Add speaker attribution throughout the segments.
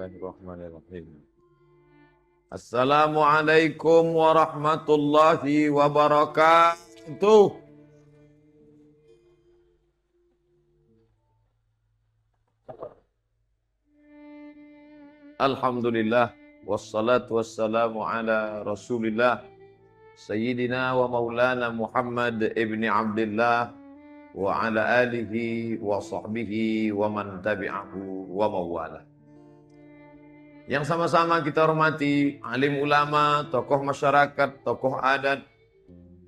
Speaker 1: Bismillahirrahmanirrahim. Assalamualaikum warahmatullahi wabarakatuh. Alhamdulillah wassalatu wassalamu ala Rasulillah Sayyidina wa Maulana Muhammad ibni Abdullah wa ala alihi wa sahbihi wa man tabi'ahu wa mawala. Yang sama-sama kita hormati alim ulama, tokoh masyarakat, tokoh adat,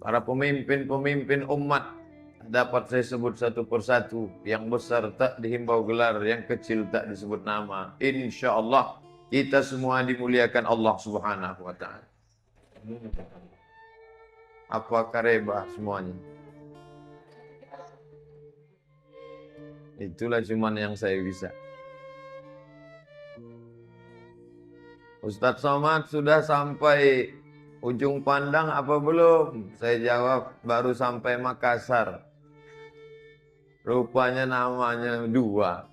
Speaker 1: para pemimpin-pemimpin umat. Dapat saya sebut satu persatu. Yang besar tak dihimbau gelar, yang kecil tak disebut nama. Insya Allah kita semua dimuliakan Allah Subhanahu wa ta'ala. Apa kareba semuanya? Itulah cuman yang saya bisa. Ustadz Somad sudah sampai ujung pandang apa belum? Saya jawab baru sampai Makassar. Rupanya namanya dua,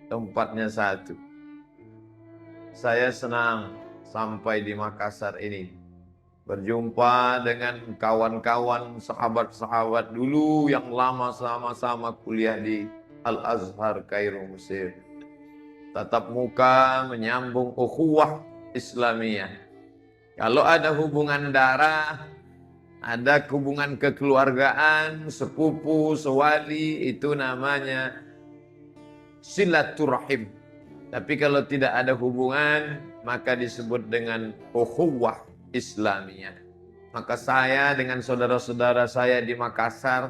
Speaker 1: tempatnya satu. Saya senang sampai di Makassar ini. Berjumpa dengan kawan-kawan, sahabat-sahabat dulu yang lama sama-sama kuliah di Al-Azhar, Kairo, Mesir. Tatap muka menyambung ukhuwah Islamiyah. Kalau ada hubungan darah, ada hubungan kekeluargaan, sepupu, sewali, itu namanya silaturahim. Tapi kalau tidak ada hubungan, maka disebut dengan ukhuwah Islamiyah. Maka saya dengan saudara-saudara saya di Makassar,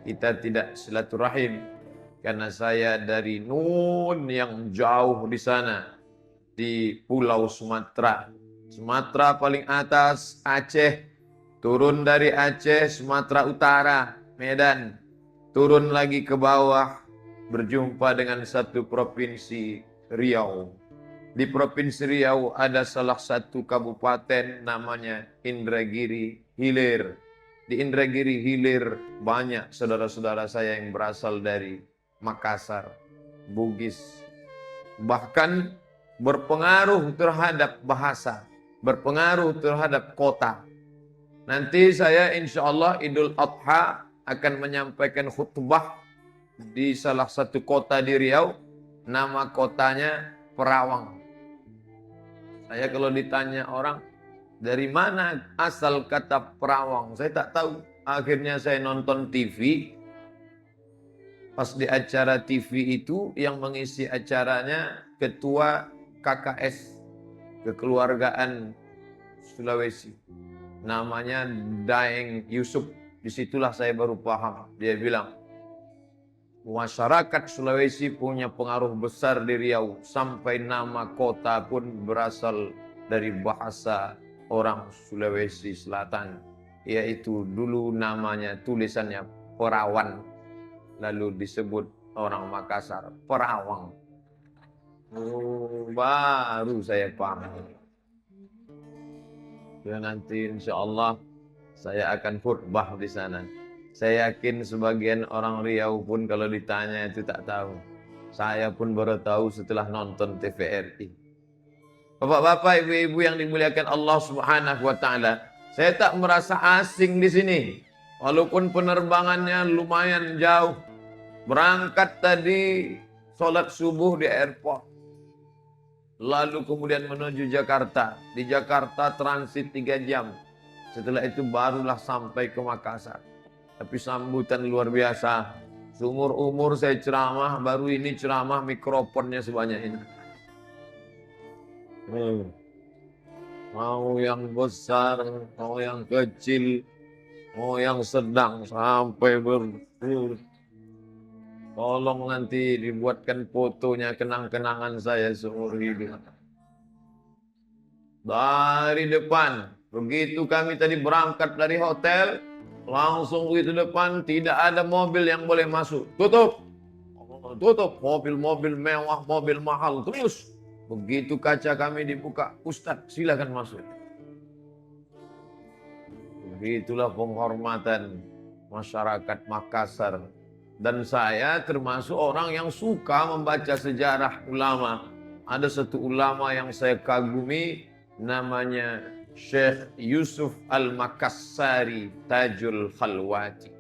Speaker 1: kita tidak silaturahim. Karena saya dari Nun yang jauh di sana, di Pulau Sumatera. Sumatera paling atas, Aceh. Turun dari Aceh, Sumatera Utara, Medan. Turun lagi ke bawah, berjumpa dengan satu provinsi, Riau. Di provinsi Riau ada salah satu kabupaten namanya Indragiri Hilir. Di Indragiri Hilir banyak saudara-saudara saya yang berasal dari Makassar, Bugis. Bahkan berpengaruh terhadap bahasa, berpengaruh terhadap kota. Nanti saya insya Allah Idul Adha akan menyampaikan khutbah di salah satu kota di Riau. Nama kotanya Perawang. Saya kalau ditanya orang, dari mana asal kata Perawang? Saya tak tahu. Akhirnya saya nonton TV. Pas di acara TV itu yang mengisi acaranya Ketua KKS, Kekeluargaan Sulawesi. Namanya Daeng Yusuf. Disitulah saya baru paham. Dia bilang, masyarakat Sulawesi punya pengaruh besar di Riau. Sampai nama kota pun berasal dari bahasa orang Sulawesi Selatan. Yaitu dulu namanya tulisannya Perawan. Lalu disebut orang Makassar Perawang. Oh, baru saya paham. Ya, nanti insya Allah saya akan khutbah di sana. Saya yakin sebagian orang Riau pun kalau ditanya itu tak tahu. Saya pun baru tahu setelah nonton TVRI. Bapak-bapak, ibu-ibu yang dimuliakan Allah Subhanahu wa ta'ala, saya tak merasa asing di sini. Walaupun penerbangannya lumayan jauh. Berangkat tadi sholat subuh di airport. Lalu kemudian menuju Jakarta. Di Jakarta transit 3 jam. Setelah itu barulah sampai ke Makassar. Tapi sambutan luar biasa. Seumur umur saya ceramah, baru ini ceramah mikrofonnya sebanyak ini. Mau yang besar, mau yang kecil, mau yang sedang, sampai tolong nanti dibuatkan fotonya, kenang-kenangan saya seumur hidup. Dari depan, begitu kami tadi berangkat dari hotel, langsung begitu depan, tidak ada mobil yang boleh masuk. Tutup. Tutup. Mobil-mobil mewah, mobil mahal. Terus, begitu kaca kami dibuka, Ustadz silakan masuk. Begitulah penghormatan masyarakat Makassar. Dan saya termasuk orang yang suka membaca sejarah ulama. Ada satu ulama yang saya kagumi, namanya Syekh Yusuf Al-Makassari Tajul Khalwati.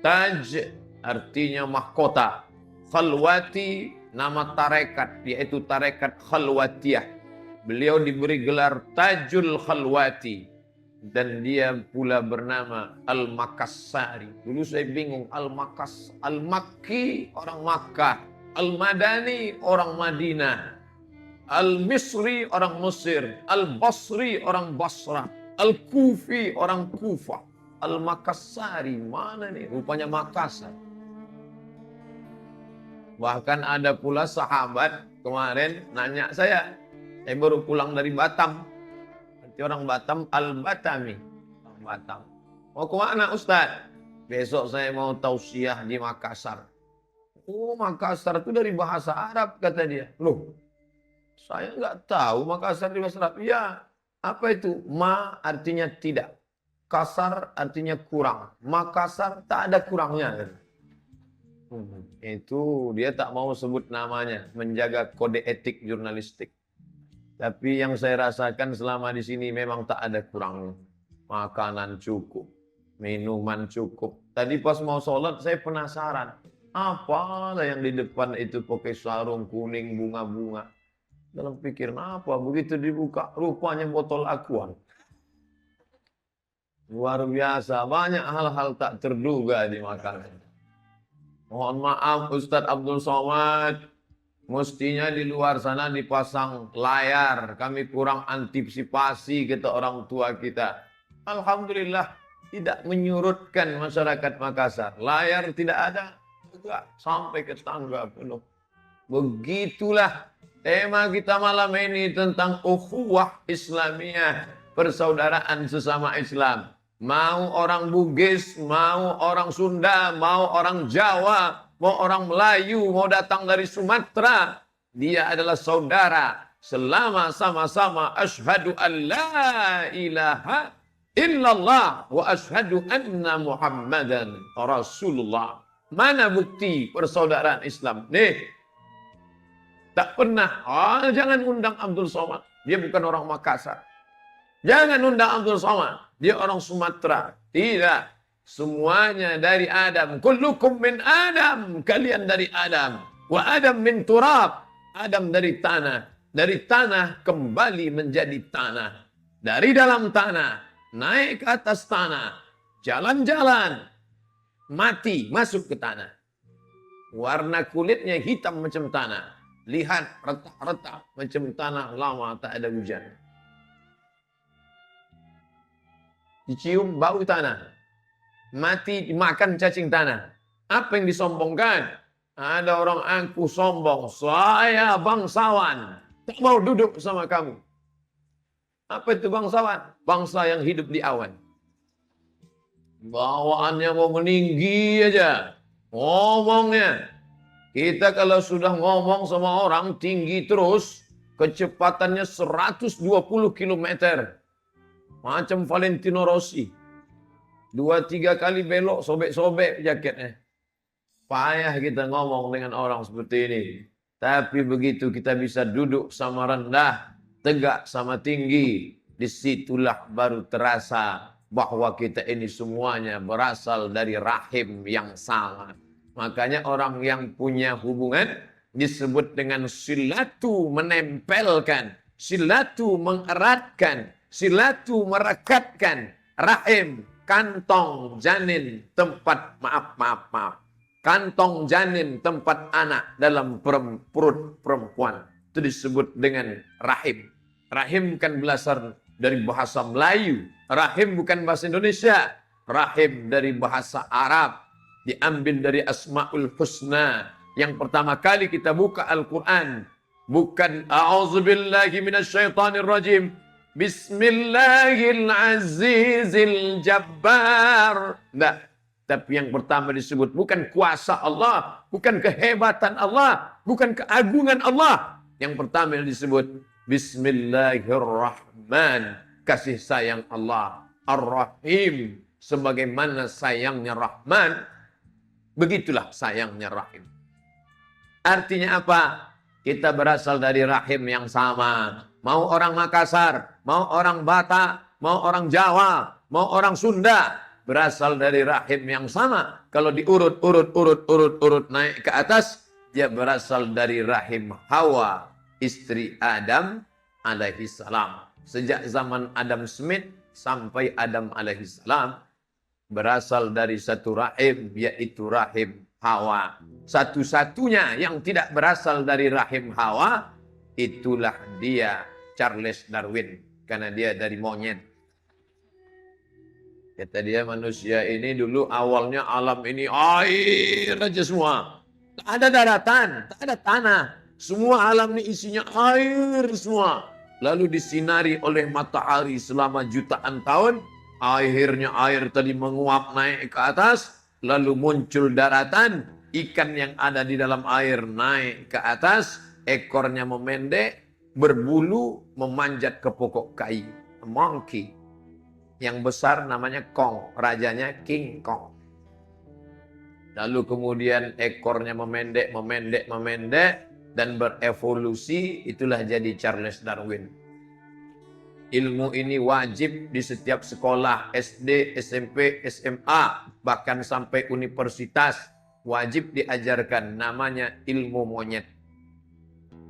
Speaker 1: Taj artinya mahkota. Khalwati nama tarekat, yaitu tarekat Khalwatiyah. Beliau diberi gelar Tajul Khalwati. Dan dia pula bernama Al-Makassari. Dulu saya bingung, Al-Makki orang Makkah, Al-Madani orang Madinah, Al-Misri orang Mesir, Al-Basri orang Basrah, Al-Kufi orang Kufah. Al-Makassari mana nih? Rupanya Makassar. Bahkan ada pula sahabat kemarin nanya saya baru pulang dari Batam. Orang Batam, Al-Batami. Orang Batam. Mau kemana Ustaz? Besok saya mau tausiah di Makassar. Oh, Makassar itu dari bahasa Arab, kata dia. Loh, saya nggak tahu Makassar di bahasa Arab. Ya, apa itu? Ma artinya tidak. Kasar artinya kurang. Makassar tak ada kurangnya. Itu dia tak mau sebut namanya. Menjaga kode etik jurnalistik. Tapi yang saya rasakan selama di sini memang tak ada kurang. Makanan cukup, minuman cukup. Tadi pas mau sholat saya penasaran. Apalah yang di depan itu pakai sarung kuning bunga-bunga. Dalam pikiran apa? Begitu dibuka rupanya botol aqua. Luar biasa. Banyak hal-hal tak terduga di makanan. Mohon maaf Ustadz Abdul Somad. Mestinya di luar sana dipasang layar. Kami kurang antisipasi kata orang tua kita. Alhamdulillah tidak menyurutkan masyarakat Makassar. Layar tidak ada. Juga sampai ke tangga penuh. Begitulah tema kita malam ini tentang ukhuwah Islamiyah. Persaudaraan sesama Islam. Mau orang Bugis, mau orang Sunda, mau orang Jawa, mau orang Melayu, mau datang dari Sumatera, dia adalah saudara selama sama-sama asyhadu an la ilaha illallah wa asyhadu anna Muhammadan Rasulullah. Mana bukti persaudaraan Islam? Nih, tak pernah. Jangan undang Abdul Somad, dia bukan orang Makassar. Jangan undang Abdul Somad, dia orang Sumatera. Tidak. Semuanya dari Adam. Kullukum min Adam. Kalian dari Adam. Wa Adam min turab. Adam dari tanah. Dari tanah kembali menjadi tanah. Dari dalam tanah. Naik ke atas tanah. Jalan-jalan. Mati. Masuk ke tanah. Warna kulitnya hitam macam tanah. Lihat retak-retak macam tanah lama tak ada hujan. Dicium bau tanah. Mati makan cacing tanah. Apa yang disombongkan? Ada orang aku sombong. Saya bangsawan. Tak mau duduk sama kamu. Apa itu bangsawan? Bangsa yang hidup di awan. Bawaannya mau meninggi aja. Ngomongnya. Kita kalau sudah ngomong sama orang tinggi terus. Kecepatannya 120 km. Macam Valentino Rossi. 2-3 kali belok, sobek-sobek jaketnya. Payah kita ngomong dengan orang seperti ini. Tapi begitu kita bisa duduk sama rendah, tegak sama tinggi. Disitulah baru terasa bahwa kita ini semuanya berasal dari rahim yang sama. Makanya orang yang punya hubungan disebut dengan silatu menempelkan. Silatu mengeratkan. Silatu merekatkan. Rahim. Kantong janin tempat maaf. Kantong janin tempat anak dalam perut perempuan. Itu disebut dengan rahim. Rahim kan berasal dari bahasa Melayu. Rahim bukan bahasa Indonesia. Rahim dari bahasa Arab. Diambil dari Asmaul Husna. Yang pertama kali kita buka Al-Quran. Bukan a'udzubillahi minasyaitonirrajim. Bismillahirrahmanirrahim. Jabbar. Nah, tapi yang pertama disebut bukan kuasa Allah, bukan kehebatan Allah, bukan keagungan Allah. Yang pertama yang disebut Bismillahirrahman, kasih sayang Allah. Ar-Rahim, sebagaimana sayangnya Rahman, begitulah sayangnya Rahim. Artinya apa? Kita berasal dari rahim yang sama. Mau orang Makassar, mau orang Batak, mau orang Jawa, mau orang Sunda, berasal dari rahim yang sama. Kalau diurut naik ke atas, dia berasal dari rahim Hawa, istri Adam alaihi salam. Sejak zaman Adam Smith sampai Adam alaihi salam, berasal dari satu rahim, yaitu rahim Hawa. Satu-satunya yang tidak berasal dari rahim Hawa, itulah dia Charles Darwin. Karena dia dari monyet. Kata dia, manusia ini dulu awalnya alam ini air aja semua. Tak ada daratan, tak ada tanah. Semua alam ini isinya air semua. Lalu disinari oleh matahari selama jutaan tahun. Akhirnya air tadi menguap naik ke atas. Lalu muncul daratan. Ikan yang ada di dalam air naik ke atas. Ekornya memendek. Berbulu memanjat ke pokok kayu. Monkey. Yang besar namanya Kong. Rajanya King Kong. Lalu kemudian ekornya memendek. Dan berevolusi. Itulah jadi Charles Darwin. Ilmu ini wajib di setiap sekolah. SD, SMP, SMA. Bahkan sampai universitas. Wajib diajarkan. Namanya ilmu monyet.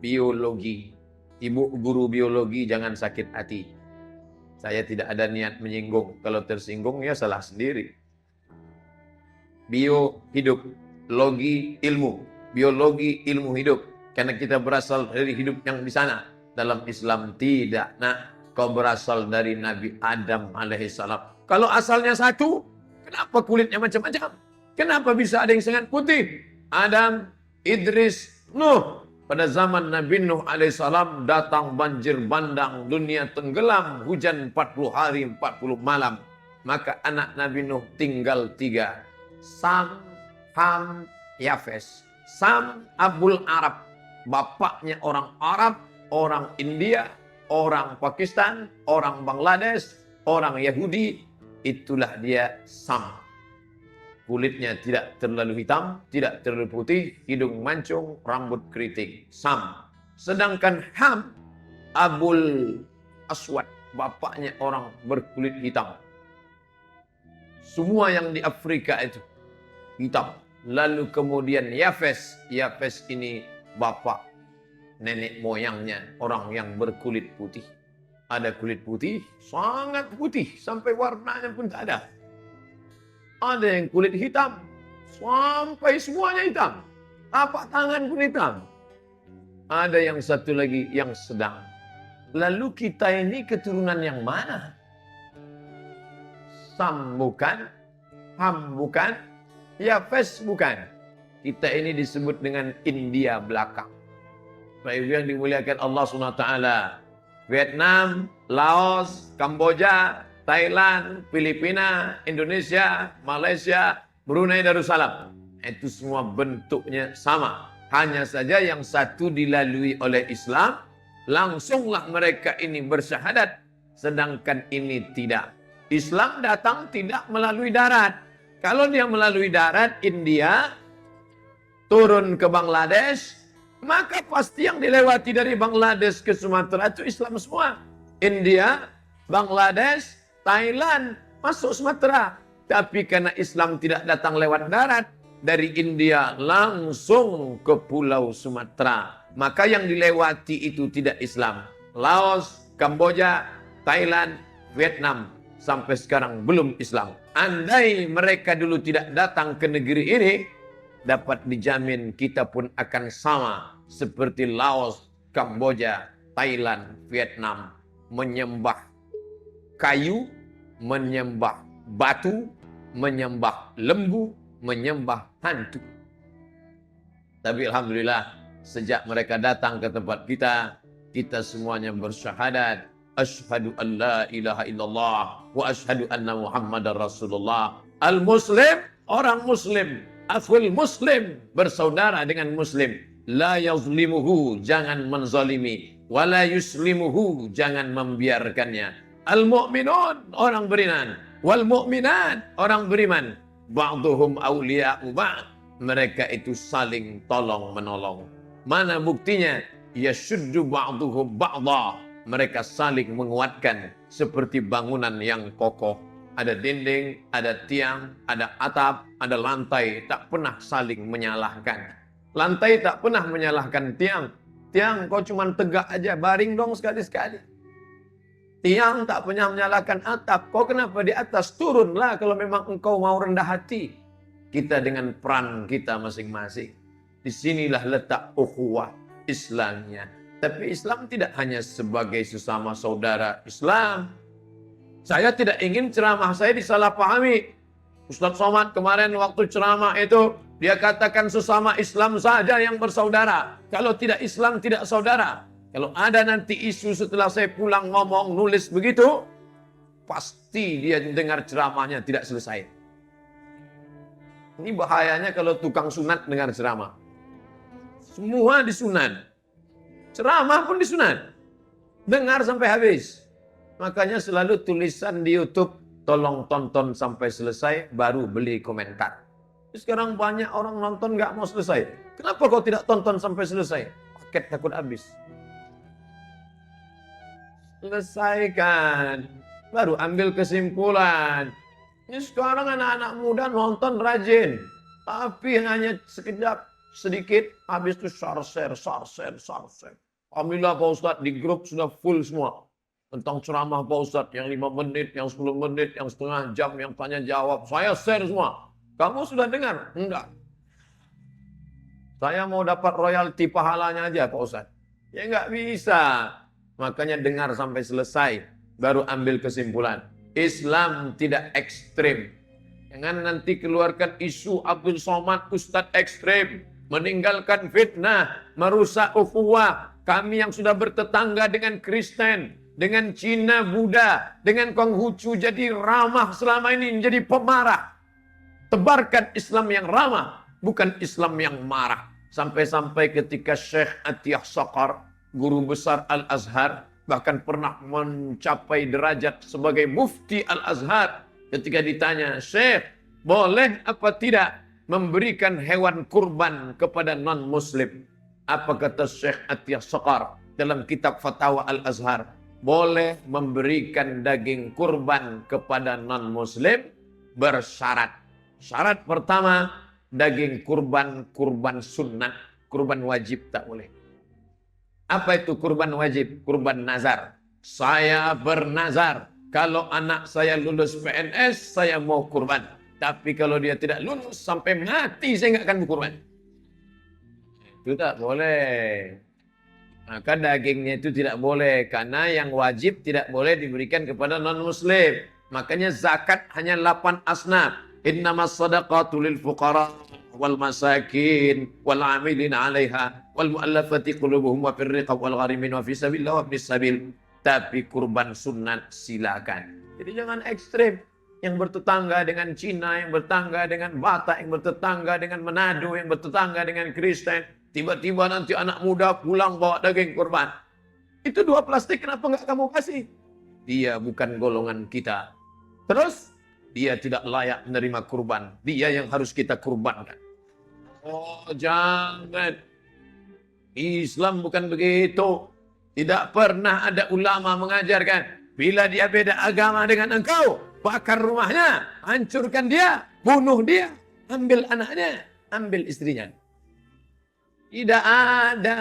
Speaker 1: Biologi. Ibu guru biologi jangan sakit hati. Saya tidak ada niat menyinggung. Kalau tersinggung ya salah sendiri. Bio hidup. Logi ilmu. Biologi ilmu hidup. Karena kita berasal dari hidup yang di sana. Dalam Islam tidak. Nah, kau berasal dari Nabi Adam alaihissalam. Kalau asalnya satu, kenapa kulitnya macam-macam? Kenapa bisa ada yang sangat putih? Adam, Idris, Nuh. Pada zaman Nabi Nuh alaihissalam datang banjir bandang, dunia tenggelam, hujan 40 hari 40 malam. Maka anak Nabi Nuh tinggal 3. Sam, Ham, Yafes. Sam Abul Arab. Bapaknya orang Arab, orang India, orang Pakistan, orang Bangladesh, orang Yahudi. Itulah dia Sam. Kulitnya tidak terlalu hitam, tidak terlalu putih, hidung mancung, rambut keriting. Sam. Sedangkan Ham, Abul Aswad, bapaknya orang berkulit hitam. Semua yang di Afrika itu hitam. Lalu kemudian Yafes. Yafes ini bapak nenek moyangnya orang yang berkulit putih. Ada kulit putih, sangat putih, sampai warnanya pun tak ada. Ada yang kulit hitam, sampai semuanya hitam. Tapak tangan pun hitam. Ada yang satu lagi yang sedang. Lalu kita ini keturunan yang mana? Sam bukan, Ham bukan, Yafes bukan. Kita ini disebut dengan India belakang. Baik yang dimuliakan Allah SWT. Vietnam, Laos, Kamboja, Thailand, Filipina, Indonesia, Malaysia, Brunei Darussalam. Itu semua bentuknya sama. Hanya saja yang satu dilalui oleh Islam, langsunglah mereka ini bersyahadat. Sedangkan ini tidak. Islam datang tidak melalui darat. Kalau dia melalui darat, India, turun ke Bangladesh, maka pasti yang dilewati dari Bangladesh ke Sumatera itu Islam semua. India, Bangladesh, Thailand, masuk Sumatera. Tapi karena Islam tidak datang lewat darat, dari India langsung ke pulau Sumatera. Maka yang dilewati itu tidak Islam. Laos, Kamboja, Thailand, Vietnam, sampai sekarang belum Islam. Andai mereka dulu tidak datang ke negeri ini, dapat dijamin kita pun akan sama seperti Laos, Kamboja, Thailand, Vietnam, menyembah kayu, menyembah batu, menyembah lembu, menyembah hantu. Tapi alhamdulillah, sejak mereka datang ke tempat kita, kita semuanya bersyahadat, asyhadu an la ilaha illallah wa asyhadu anna Muhammadar Rasulullah. Al-Muslim, orang Muslim, akhul Muslim, bersaudara dengan Muslim. La yazlimuhu, jangan menzalimi. Wala yuslimuhu, jangan membiarkannya. Al-mu'minun, orang beriman. Wal mu'minat, orang beriman. Ba'duhum awliya'u ba'd, mereka itu saling tolong menolong. Mana buktinya? Yashuddu ba'duhum ba'dha. Mereka saling menguatkan seperti bangunan yang kokoh. Ada dinding, ada tiang, ada atap, ada lantai. Tak pernah saling menyalahkan. Lantai tak pernah menyalahkan tiang. Tiang kau cuma tegak aja, baring dong sekali-sekali. Tiang tak pernah menyalahkan atap. Kau kenapa di atas? Turunlah kalau memang engkau mau rendah hati. Kita dengan peran kita masing-masing. Disinilah letak ukhuwah Islamnya. Tapi Islam tidak hanya sebagai sesama saudara Islam. Saya tidak ingin ceramah saya disalahpahami. Ustaz Somad kemarin waktu ceramah itu, dia katakan sesama Islam saja yang bersaudara. Kalau tidak Islam tidak saudara. Kalau ada nanti isu setelah saya pulang ngomong, nulis begitu, pasti dia dengar ceramahnya tidak selesai. Ini bahayanya kalau tukang sunat dengar ceramah. Semua disunat. Ceramah pun disunat. Dengar sampai habis. Makanya selalu tulisan di YouTube, tolong tonton sampai selesai, baru beli komentar. Sekarang banyak orang nonton gak mau selesai. Kenapa kau tidak tonton sampai selesai? Paket takut habis. Selesaikan. Baru ambil kesimpulan. Ini sekarang anak-anak muda nonton rajin. Tapi hanya sekejap, sedikit, habis itu share. Alhamdulillah Pak Ustadz, di grup sudah full semua. Tentang ceramah Pak Ustadz, yang 5 menit, yang 10 menit, yang setengah jam, yang tanya jawab. Saya share semua. Kamu sudah dengar? Enggak. Saya mau dapat royalti pahalanya aja Pak Ustadz. Ya enggak bisa. Makanya dengar sampai selesai, baru ambil kesimpulan. Islam tidak ekstrim. Jangan nanti keluarkan isu Abdul Somad Ustadz ekstrim. Meninggalkan fitnah, merusak ukhuwah. Kami yang sudah bertetangga dengan Kristen, dengan Cina, Buddha, dengan Konghucu jadi ramah selama ini menjadi pemarah. Tebarkan Islam yang ramah, bukan Islam yang marah. Sampai-sampai ketika Syekh Atiyah Saqar, guru besar Al-Azhar, bahkan pernah mencapai derajat sebagai mufti Al-Azhar. Ketika ditanya, Syekh, boleh apa tidak memberikan hewan kurban kepada non-muslim? Apa kata Syekh Atiyah Saqar dalam kitab Fatwa Al-Azhar? Boleh memberikan daging kurban kepada non-muslim bersyarat. Syarat pertama, daging kurban sunnah, kurban wajib tak boleh. Apa itu kurban wajib? Kurban nazar. Saya bernazar, kalau anak saya lulus PNS, saya mau kurban. Tapi kalau dia tidak lulus, sampai mati saya nggak akan berkurban. Itu tak boleh. Maka dagingnya itu tidak boleh. Karena yang wajib tidak boleh diberikan kepada non-muslim. Makanya zakat hanya 8 asnaf. Innamas sadaqatu lil fuqara wal masakin wal amilin 'alaiha wal mu'allafati qulubuhum wa fir riqab wal gharimin wa fi sabilillah wa ibnis sabil. Tapi kurban sunat silakan. Jadi jangan ekstrem. Yang bertetangga dengan Cina, yang bertetangga dengan Batak, yang bertetangga dengan Manado, yang bertetangga dengan Kristen. Tiba-tiba nanti anak muda pulang bawa daging kurban. Itu 2 plastik, kenapa nggak kamu kasih? Dia bukan golongan kita. Terus, dia tidak layak menerima kurban. Dia yang harus kita kurbankan. Oh, jangan. Islam bukan begitu. Tidak pernah ada ulama mengajarkan. Bila dia beda agama dengan engkau, bakar rumahnya, hancurkan dia, bunuh dia, ambil anaknya, ambil istrinya. Tidak ada.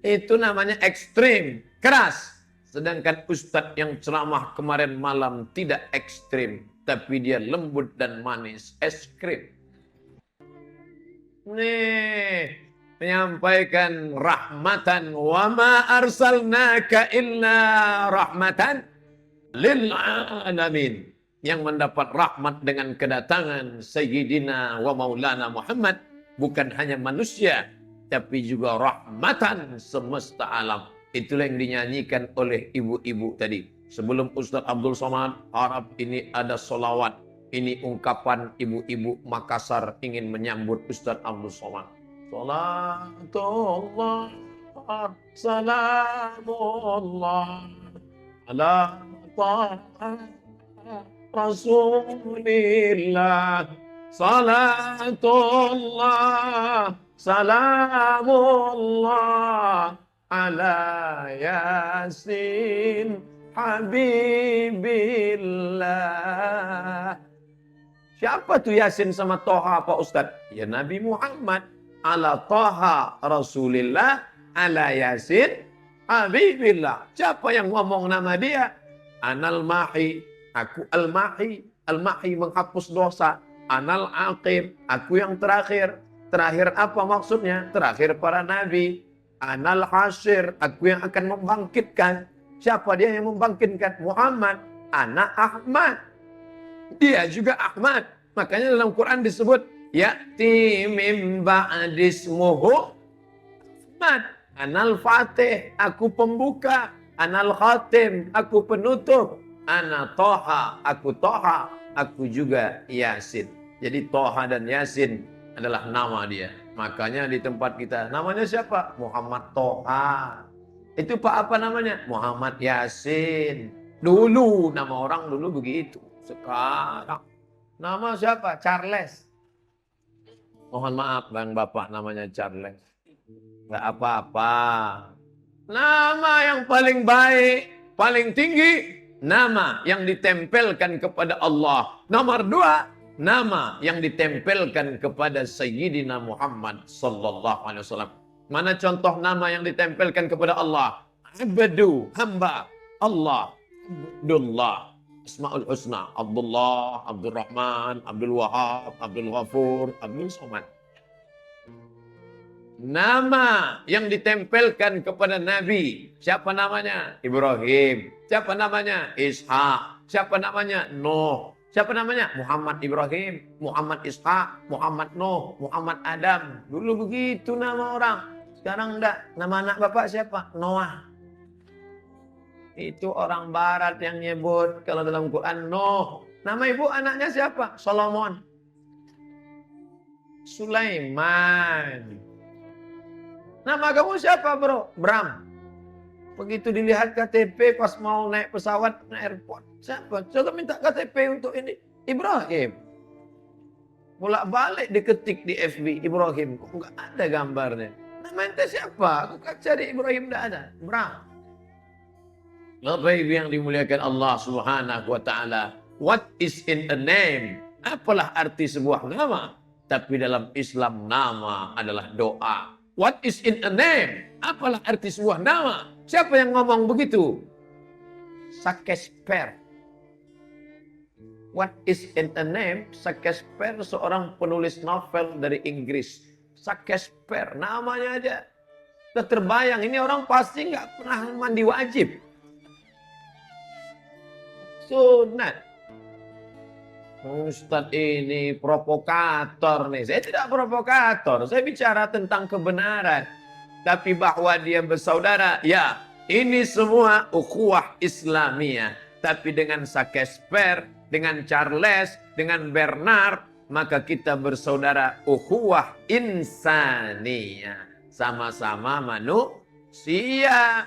Speaker 1: Itu namanya ekstrim, keras. Sedangkan ustadz yang ceramah kemarin malam tidak ekstrim, tapi dia lembut dan manis, es krim. Nih, menyampaikan rahmatan wa ma arsalnaka illa rahmatan lil alamin, yang mendapat rahmat dengan kedatangan Sayyidina wa Maulana Muhammad, bukan hanya manusia tapi juga rahmatan semesta alam. Itulah yang dinyanyikan oleh ibu-ibu tadi. Sebelum Ustaz Abdul Somad harap ini ada solawat. Ini ungkapan ibu-ibu Makassar ingin menyambut Ustaz Abdul Somad. Salatullah, salamullah ala Rasulillah Salatullah, salamullah ala Yasin Habibillah. Siapa tuh Yasin sama Toha Pak Ustadz? Ya Nabi Muhammad. Ala Toha Rasulillah, ala Yasin Habibillah. Siapa yang ngomong nama dia? Anal Mahi, aku Al-Mahi. Al-Mahi menghapus dosa. Anal Aqib, aku yang terakhir. Terakhir apa maksudnya? Terakhir para nabi. Anal Hasyir, aku yang akan membangkitkan. Siapa dia yang membangkitkan? Muhammad. Ana Ahmad. Dia juga Ahmad. Makanya dalam Quran disebut ya'ti min ba'dismuhu Ahmad. Anal Fatih, aku pembuka. Anal Khatim, aku penutup. Ana Toha, aku Toha. Aku juga Yasin. Jadi Toha dan Yasin adalah nama dia. Makanya di tempat kita, namanya siapa? Muhammad Toha. Itu Pak apa namanya? Muhammad Yasin. Dulu, nama orang dulu begitu. Sekarang, nama siapa? Charles. Mohon maaf Bang Bapak namanya Charles. Gak apa-apa. Nama yang paling baik, paling tinggi, nama yang ditempelkan kepada Allah. Nomor 2, nama yang ditempelkan kepada Sayyidina Muhammad sallallahu alaihi wasallam. Mana contoh nama yang ditempelkan kepada Allah? Abdu, hamba. Allah, Abdullah. Asmaul Husna. Abdullah, Abdul Rahman, Abdul Wahab, Abdul Ghafur, Abdul Somad. Nama yang ditempelkan kepada Nabi. Siapa namanya? Ibrahim. Siapa namanya? Ishak. Siapa namanya? Nuh. Siapa namanya? Muhammad Ibrahim, Muhammad Ishak, Muhammad Nuh, Muhammad Adam. Dulu begitu nama orang. Sekarang enggak. Nama anak bapak siapa? Noah. Itu orang barat yang nyebut. Kalau dalam Quran Nuh. Nama ibu anaknya siapa? Solomon. Sulaiman. Nama kamu siapa bro? Bram. Begitu dilihat KTP pas mau naik pesawat ke airport. Siapa? Coba minta KTP untuk ini. Ibrahim. Bolak-balik diketik di FB Ibrahim. Kok nggak ada gambarnya? Nama ente siapa? Aku cari Ibrahim nggak ada. Bram. Bapak Ibu yang dimuliakan Allah Subhanahu wa taala. What is in a name? Apalah arti sebuah nama? Tapi dalam Islam nama adalah doa. What is in a name? Apalah arti sebuah nama? Siapa yang ngomong begitu? Shakespeare. What is in a name? Shakespeare seorang penulis novel dari Inggris. Shakespeare, namanya aja. Udah terbayang, ini orang pasti nggak pernah mandi wajib. Sunat. Ustadz ini provokator nih. Saya tidak provokator. Saya bicara tentang kebenaran. Tapi bahwa dia bersaudara. Ya, ini semua ukhuwah Islamiyah. Tapi dengan Shakespeare, dengan Charles, dengan Bernard. Maka kita bersaudara ukhuwah insaniyah. Sama-sama manusia.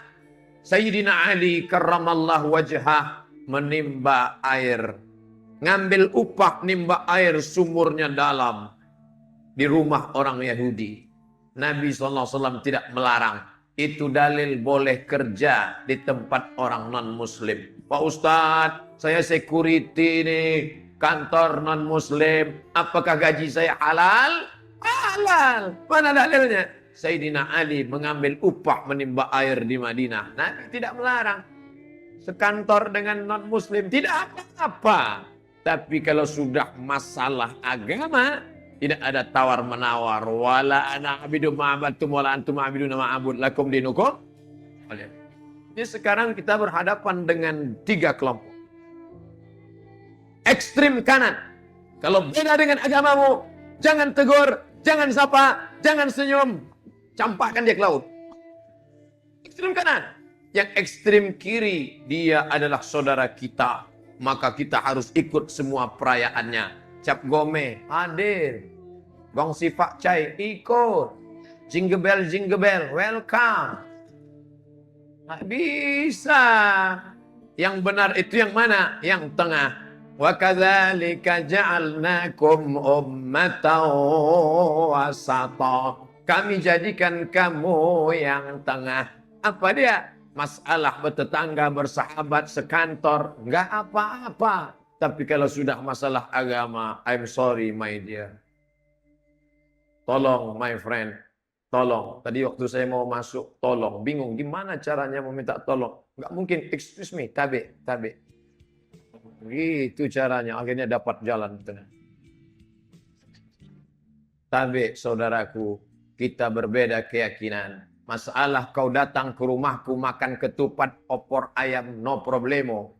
Speaker 1: Sayyidina Ali karramallahu wajhah menimba air. Ngambil upah nimba air sumurnya dalam. Di rumah orang Yahudi. Nabi SAW tidak melarang. Itu dalil boleh kerja di tempat orang non-muslim. Pak Ustadz, saya security ini. Kantor non-muslim. Apakah gaji saya halal? Halal. Mana dalilnya? Sayyidina Ali mengambil upah menimba air di Madinah. Nabi tidak melarang. Sekantor dengan non-muslim. Tidak apa-apa. Tapi kalau sudah masalah agama, tidak ada tawar-menawar. Wala ana abidu ma'abattum wala antum abiduna ma'abud lakum dinukum. Jadi sekarang kita berhadapan dengan 3 kelompok. Ekstrim kanan. Kalau beda dengan agamamu, jangan tegur, jangan sapa, jangan senyum. Campakkan dia ke laut. Ekstrim kanan. Yang ekstrim kiri, dia adalah saudara kita. Maka kita harus ikut semua perayaannya. Cap Gome hadir. Gong Sifak Cai ikut. Jingle bell, welcome. Nggak bisa. Yang benar itu yang mana? Yang tengah. Wa kadzalika ja'alnakum ummatan wasata. Kami jadikan kamu yang tengah. Apa dia? Masalah bertetangga, bersahabat, sekantor, enggak apa-apa. Tapi kalau sudah masalah agama, I'm sorry my dear. Tolong my friend, tolong. Tadi waktu saya mau masuk, tolong. Bingung gimana caranya meminta tolong. Enggak mungkin, excuse me, tabe. Gitu caranya, akhirnya dapat jalan. Tabe, saudaraku, kita berbeda keyakinan. Masalah kau datang ke rumahku makan ketupat, opor ayam, no problemo.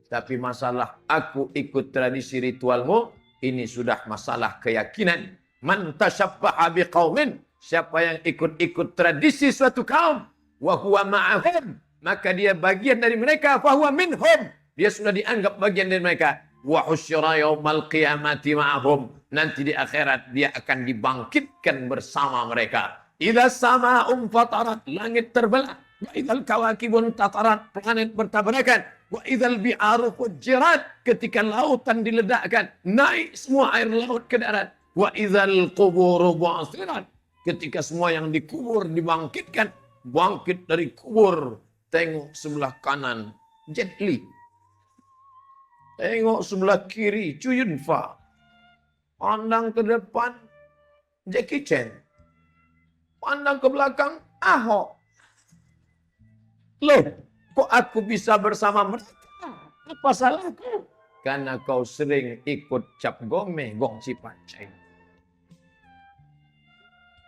Speaker 1: Tapi masalah aku ikut tradisi ritualmu, ini sudah masalah keyakinan. Man tashabbaha biqaumin, siapa yang ikut-ikut tradisi suatu kaum, wa huwa ma'ahum, maka dia bagian dari mereka, fa huwa minhum. Dia sudah dianggap bagian dari mereka. Wa husyira yaumal qiyamati ma'ahum. Nanti di akhirat dia akan dibangkitkan bersama mereka. Idza sama'um fatarat, langit terbelah. Wa idzal kawakibun tatarat, planet bertabrakan. Wa idzal bi'aru fujirat, ketika lautan diledakkan, naik semua air laut ke darat. Wa idzal quburu bu'athirat, ketika semua yang dikubur dibangkitkan, bangkit dari kubur. Tengok sebelah kanan, Jet Li. Tengok sebelah kiri, Chu Yun Fa. Pandang ke depan, Jackie Chan. Pandang ke belakang, Ahok. Loh, kok aku bisa bersama mereka? Apa salahku? Karena kau sering ikut cap gome, gong cipancai.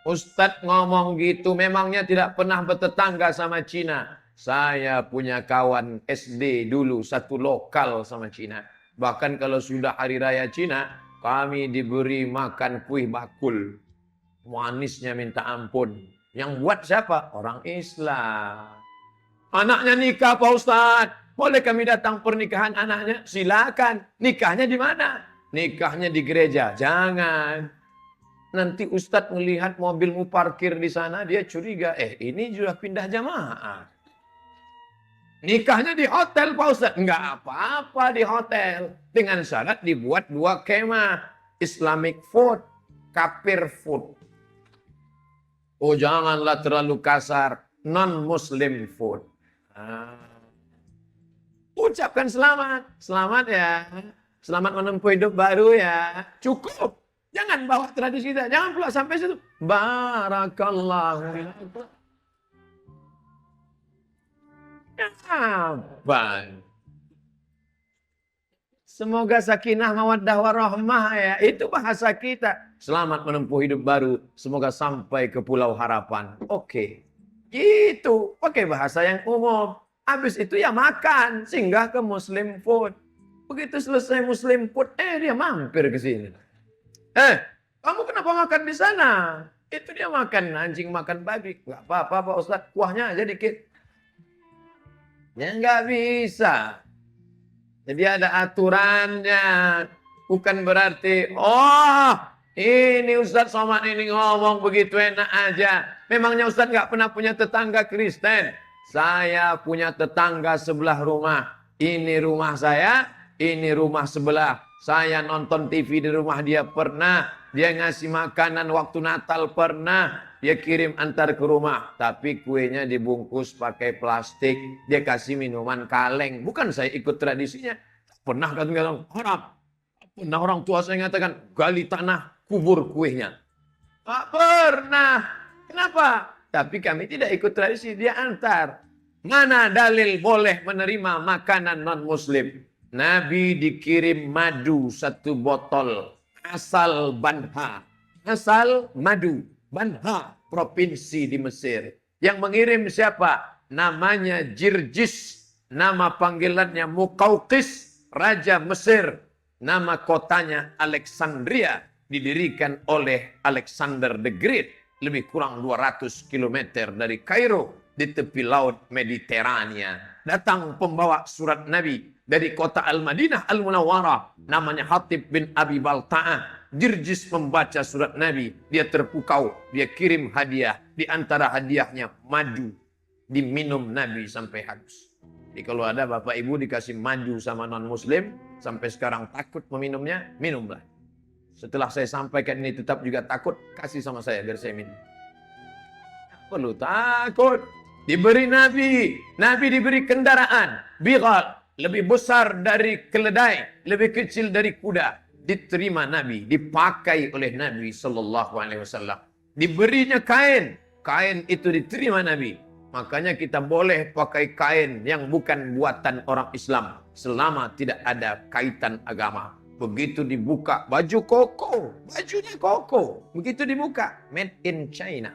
Speaker 1: Ustadz ngomong gitu, memangnya tidak pernah bertetangga sama Cina. Saya punya kawan SD dulu, satu lokal sama Cina. Bahkan kalau sudah hari raya Cina, kami diberi makan kuih bakul. Manisnya minta ampun. Yang buat siapa? Orang Islam. Anaknya nikah Pak Ustadz. Boleh kami datang pernikahan anaknya? Silakan. Nikahnya di mana? Nikahnya di gereja. Jangan. Nanti Ustadz melihat mobilmu parkir di sana, dia curiga. Ini sudah pindah jamaah. Nikahnya di hotel Pak Ustadz. Enggak apa-apa di hotel. Dengan syarat dibuat 2 kemah. Islamic food, kafir food. Oh janganlah terlalu kasar. Non-Muslim food. Ucapkan selamat. Selamat ya. Selamat menempuh hidup baru ya. Cukup. Jangan bawa tradisi kita. Jangan pula sampai situ. Barakallahu. Apa? Semoga sakinah mawaddah warahmah ya. Itu bahasa kita. Selamat menempuh hidup baru. Semoga sampai ke pulau harapan. Oke. Gitu. Pakai bahasa yang umum. Habis itu ya makan. Singgah ke Muslim food. Begitu selesai Muslim food. Dia mampir ke sini. Kamu kenapa makan di sana? Itu dia makan anjing, makan babi. Gak apa-apa Pak Ustadz. Kuahnya aja dikit. Ya nggak bisa. Jadi ada aturannya. Bukan berarti, ini Ustadz Somad ini ngomong begitu enak aja. Memangnya Ustadz nggak pernah punya tetangga Kristen? Saya punya tetangga sebelah rumah. Ini rumah saya, ini rumah sebelah. Saya nonton TV di rumah dia pernah. Dia ngasih makanan waktu Natal pernah. Dia kirim antar ke rumah. Tapi kuenya dibungkus pakai plastik. Dia kasih minuman kaleng. Bukan saya ikut tradisinya. Pernah kadang-kadang haram. Pernah orang tua saya mengatakan, gali tanah, kubur kuenya. Tak pernah. Kenapa? Tapi kami tidak ikut tradisi. Dia antar. Mana dalil boleh menerima makanan non-muslim? Nabi dikirim madu 1 botol. Asal Banha. Asal madu. Banha, provinsi di Mesir. Yang mengirim siapa? Namanya Jirjis. Nama panggilannya Muqawqis, Raja Mesir. Nama kotanya Alexandria. Didirikan oleh Alexander the Great. Lebih kurang 200 km dari Kairo. Di tepi laut Mediterania. Datang pembawa surat Nabi. Dari kota Al-Madinah Al-Munawwarah. Namanya Hatib bin Abi Balta'ah. Jirjis membaca surat Nabi. Dia terpukau. Dia kirim hadiah. Di antara hadiahnya madu. Diminum Nabi sampai habis. Jadi kalau ada bapak ibu dikasih maju sama non-muslim, sampai sekarang takut meminumnya, minumlah. Setelah saya sampaikan ini tetap juga takut, kasih sama saya biar saya minum. Perlu takut. Diberi Nabi diberi kendaraan, bighal, lebih besar dari keledai, lebih kecil dari kuda. Diterima Nabi, dipakai oleh Nabi Sallallahu Alaihi Wasallam. Diberinya kain itu diterima Nabi. Makanya kita boleh pakai kain yang bukan buatan orang Islam selama tidak ada kaitan agama. Begitu dibuka baju koko, bajunya koko. Begitu dibuka, made in China.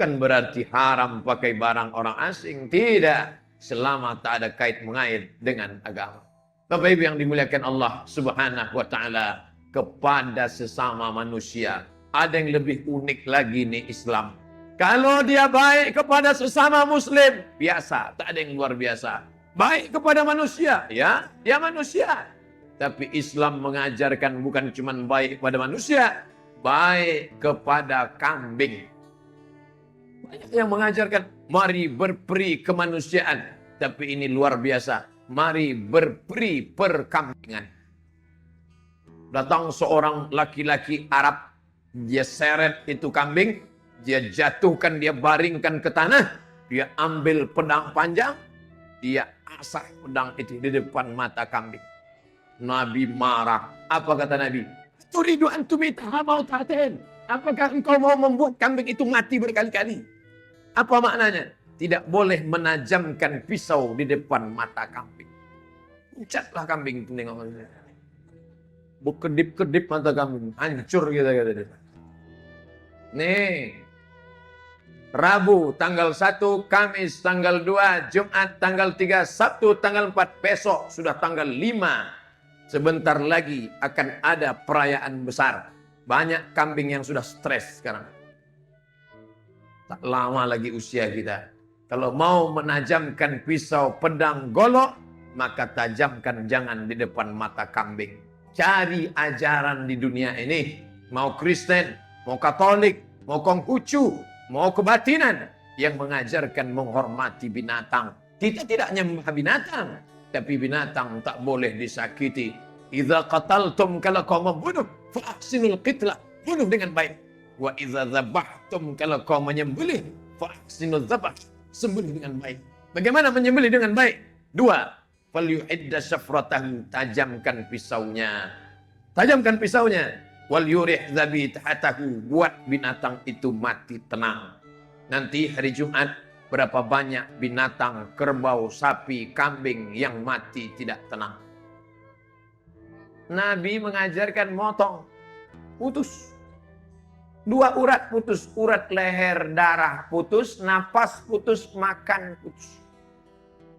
Speaker 1: Kan berarti haram pakai barang orang asing. Tidak, selama tak ada kait mengait dengan agama. Bapak Ibu yang dimuliakan Allah Subhanahu wa taala, kepada sesama manusia ada yang lebih unik lagi nih Islam. Kalau dia baik kepada sesama muslim, biasa, tak ada yang luar biasa. Baik kepada manusia, ya, dia manusia. Tapi Islam mengajarkan bukan cuma baik kepada manusia, baik kepada kambing. Banyak yang mengajarkan, mari berperi kemanusiaan. Tapi ini luar biasa, mari berperi perkambingan. Datang seorang laki-laki Arab, dia seret itu kambing, dia jatuhkan, dia baringkan ke tanah, dia ambil pedang panjang, dia asah pedang itu di depan mata kambing. Nabi marah. Apa kata Nabi? Turidu antum itaha mautaten. Apakah engkau mau membuat kambing itu mati berkali-kali? Apa maknanya? Tidak boleh menajamkan pisau di depan mata kambing. Pucatlah kambing itu tengok. Berkedip-kedip mata kambing, hancur kita kata. Nih, Rabu tanggal 1, Kamis tanggal 2, Jumat tanggal 3, Sabtu tanggal 4, besok sudah tanggal 5. Sebentar lagi akan ada perayaan besar. Banyak kambing yang sudah stres sekarang. Tak lama lagi usia kita. Kalau mau menajamkan pisau pedang golok, maka tajamkan jangan di depan mata kambing. Cari ajaran di dunia ini. Mau Kristen, mau Katolik, mau Konghucu, mau kebatinan yang mengajarkan menghormati binatang. Kita tidak nyembah binatang, tapi binatang tak boleh disakiti. Idza qataltum, kalau kau membunuh, fa ahsinul qitlah, bunuh dengan baik. Wa idza dzabhtum, kalau kau menyembelih, fa ahsinul dzabh, sembelih dengan baik. Bagaimana menyembelih dengan baik? 2, falyuhidda syafratahu, tajamkan pisaunya. Tajamkan pisaunya. Wal yurih dzabihatahu, buat binatang itu mati tenang. Nanti hari Jumat berapa banyak binatang, kerbau, sapi, kambing yang mati tidak tenang. Nabi mengajarkan motong, putus. 2 urat putus, urat leher, darah putus, napas putus, makan putus.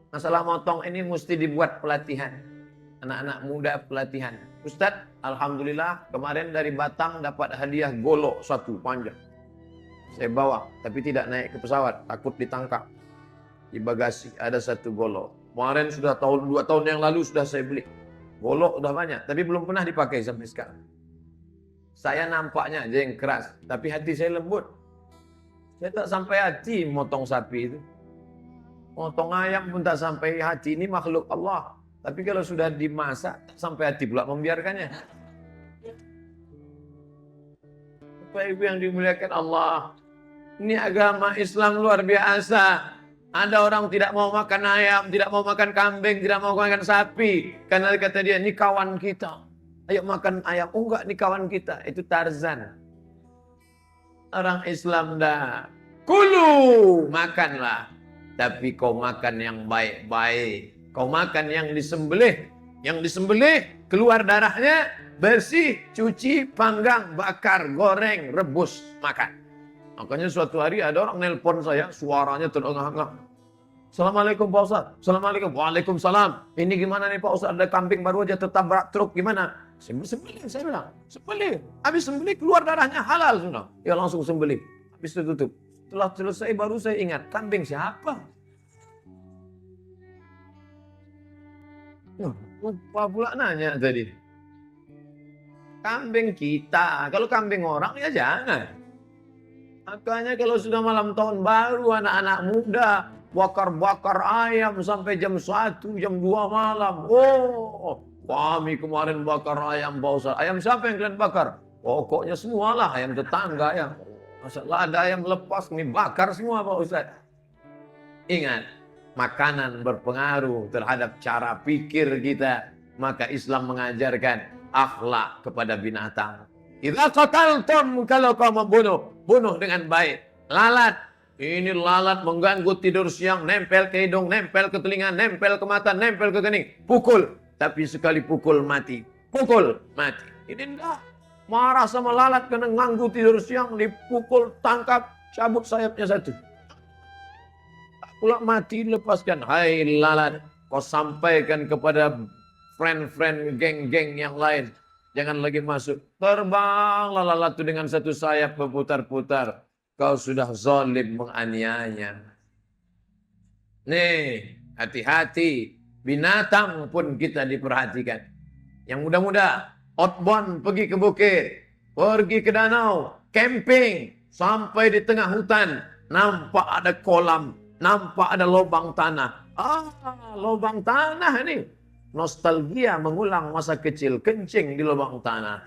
Speaker 1: Masalah motong ini mesti dibuat pelatihan. Anak-anak muda pelatihan. Ustadz, alhamdulillah kemarin dari Batang dapat hadiah golok 1 panjang. Saya bawa, tapi tidak naik ke pesawat, takut ditangkap. Di bagasi ada 1 golok. Kemarin sudah 2 tahun yang lalu sudah saya beli. Golok udah banyak, tapi belum pernah dipakai sampai sekarang. Saya nampaknya aja yang keras, tapi hati saya lembut. Saya tak sampai hati motong sapi itu. Motong ayam pun tak sampai hati, ini makhluk Allah. Tapi kalau sudah dimasak, tak sampai hati pula membiarkannya. Bapak Ibu yang dimuliakan Allah, ini agama Islam luar biasa. Ada orang tidak mau makan ayam, tidak mau makan kambing, tidak mau makan sapi. Karena kata dia, ini kawan kita. Ayo makan ayam. Oh enggak, ini kawan kita. Itu Tarzan. Orang Islam dah. Kulu, makanlah. Tapi kau makan yang baik-baik. Kau makan yang disembelih. Yang disembelih, keluar darahnya, bersih, cuci, panggang, bakar, goreng, rebus, makan. Makanya suatu hari ada orang nelpon saya, suaranya terengah-engah. Assalamualaikum Pak Ustaz. Assalamualaikum. Waalaikumsalam. Ini gimana nih Pak Ustaz, ada kambing baru aja tertabrak truk, gimana? Sembelih, saya bilang. Sembelih. Habis sembelih keluar darahnya, halal sudah. Ya langsung sembelih. Habis itu tutup. Setelah selesai baru saya ingat, kambing siapa? Lupa pula nanya tadi. Kambing kita. Kalau kambing orang ya jangan. Makanya kalau sudah malam tahun baru, anak-anak muda bakar-bakar ayam sampai jam 1, jam 2 malam. Oh, kami kemarin bakar ayam, Pak Ustaz. Ayam siapa yang kalian bakar? Pokoknya semualah, ayam tetangga ya. Masalah ada ayam lepas, kami bakar semua, Pak Ustaz. Ingat, makanan berpengaruh terhadap cara pikir kita. Maka Islam mengajarkan akhlak kepada binatang. Idza qataltum, kalau kau membunuh, bunuh dengan baik. Lalat, ini lalat mengganggu tidur siang, nempel ke hidung, nempel ke telinga, nempel ke mata, nempel ke kening. Pukul, tapi sekali pukul mati. Pukul, mati. Ini enggak. Marah sama lalat karena ganggu tidur siang, dipukul, tangkap, cabut sayapnya satu. Pula mati, lepaskan. Hai lalat, kau sampaikan kepada friend-friend, geng-geng yang lain. Jangan lagi masuk. Terbanglah lalat itu dengan satu sayap berputar-putar. Kau sudah zalim menganiaya. Nih, hati-hati. Binatang pun kita diperhatikan. Yang muda-muda, outbound pergi ke bukit. Pergi ke danau. Camping. Sampai di tengah hutan. Nampak ada kolam. Nampak ada lubang tanah. Lubang tanah ini. Nostalgia mengulang masa kecil, kencing di lubang tanah.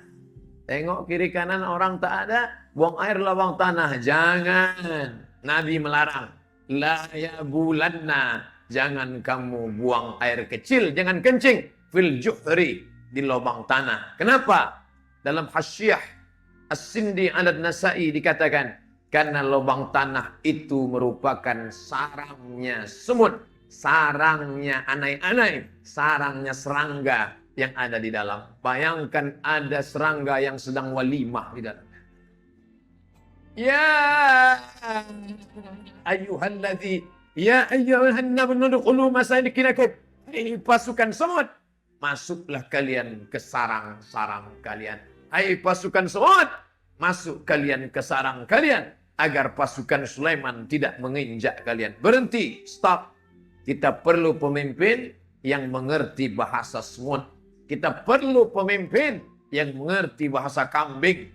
Speaker 1: Tengok kiri kanan orang tak ada, buang air lubang tanah. Jangan. Nabi melarang. La ya bulanna. Jangan kamu buang air kecil, jangan kencing. Fil juhri, di lubang tanah. Kenapa? Dalam Hasyiah As-Sindi An-Nasai dikatakan, karena lubang tanah itu merupakan sarangnya semut. Sarangnya anai-anai, sarangnya serangga yang ada di dalam. Bayangkan ada serangga yang sedang walimah di dalam. Ya ayyuhalladzi ya ayyuhan udkhulu masakinakum. Hai pasukan semut, masuklah kalian ke sarang-sarang kalian. Hai pasukan semut, masuk kalian ke sarang kalian agar pasukan Sulaiman tidak menginjak kalian. Berhenti, stop. Kita perlu pemimpin yang mengerti bahasa semut. Kita perlu pemimpin yang mengerti bahasa kambing.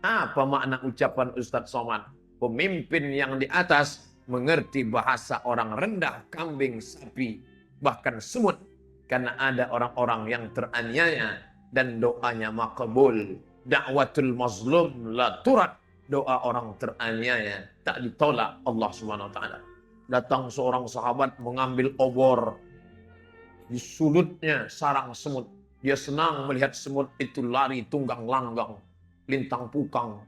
Speaker 1: Apa makna ucapan Ustadz Somad? Pemimpin yang di atas mengerti bahasa orang rendah, kambing, sapi, bahkan semut. Karena ada orang-orang yang teraniaya dan doanya makbul. Da'watul mazlum la turad. Doa orang teraniaya tak ditolak Allah Subhanahu wa taala. Datang seorang sahabat mengambil obor. Di sulutnya sarang semut. Dia senang melihat semut itu lari tunggang langgang. Lintang pukang.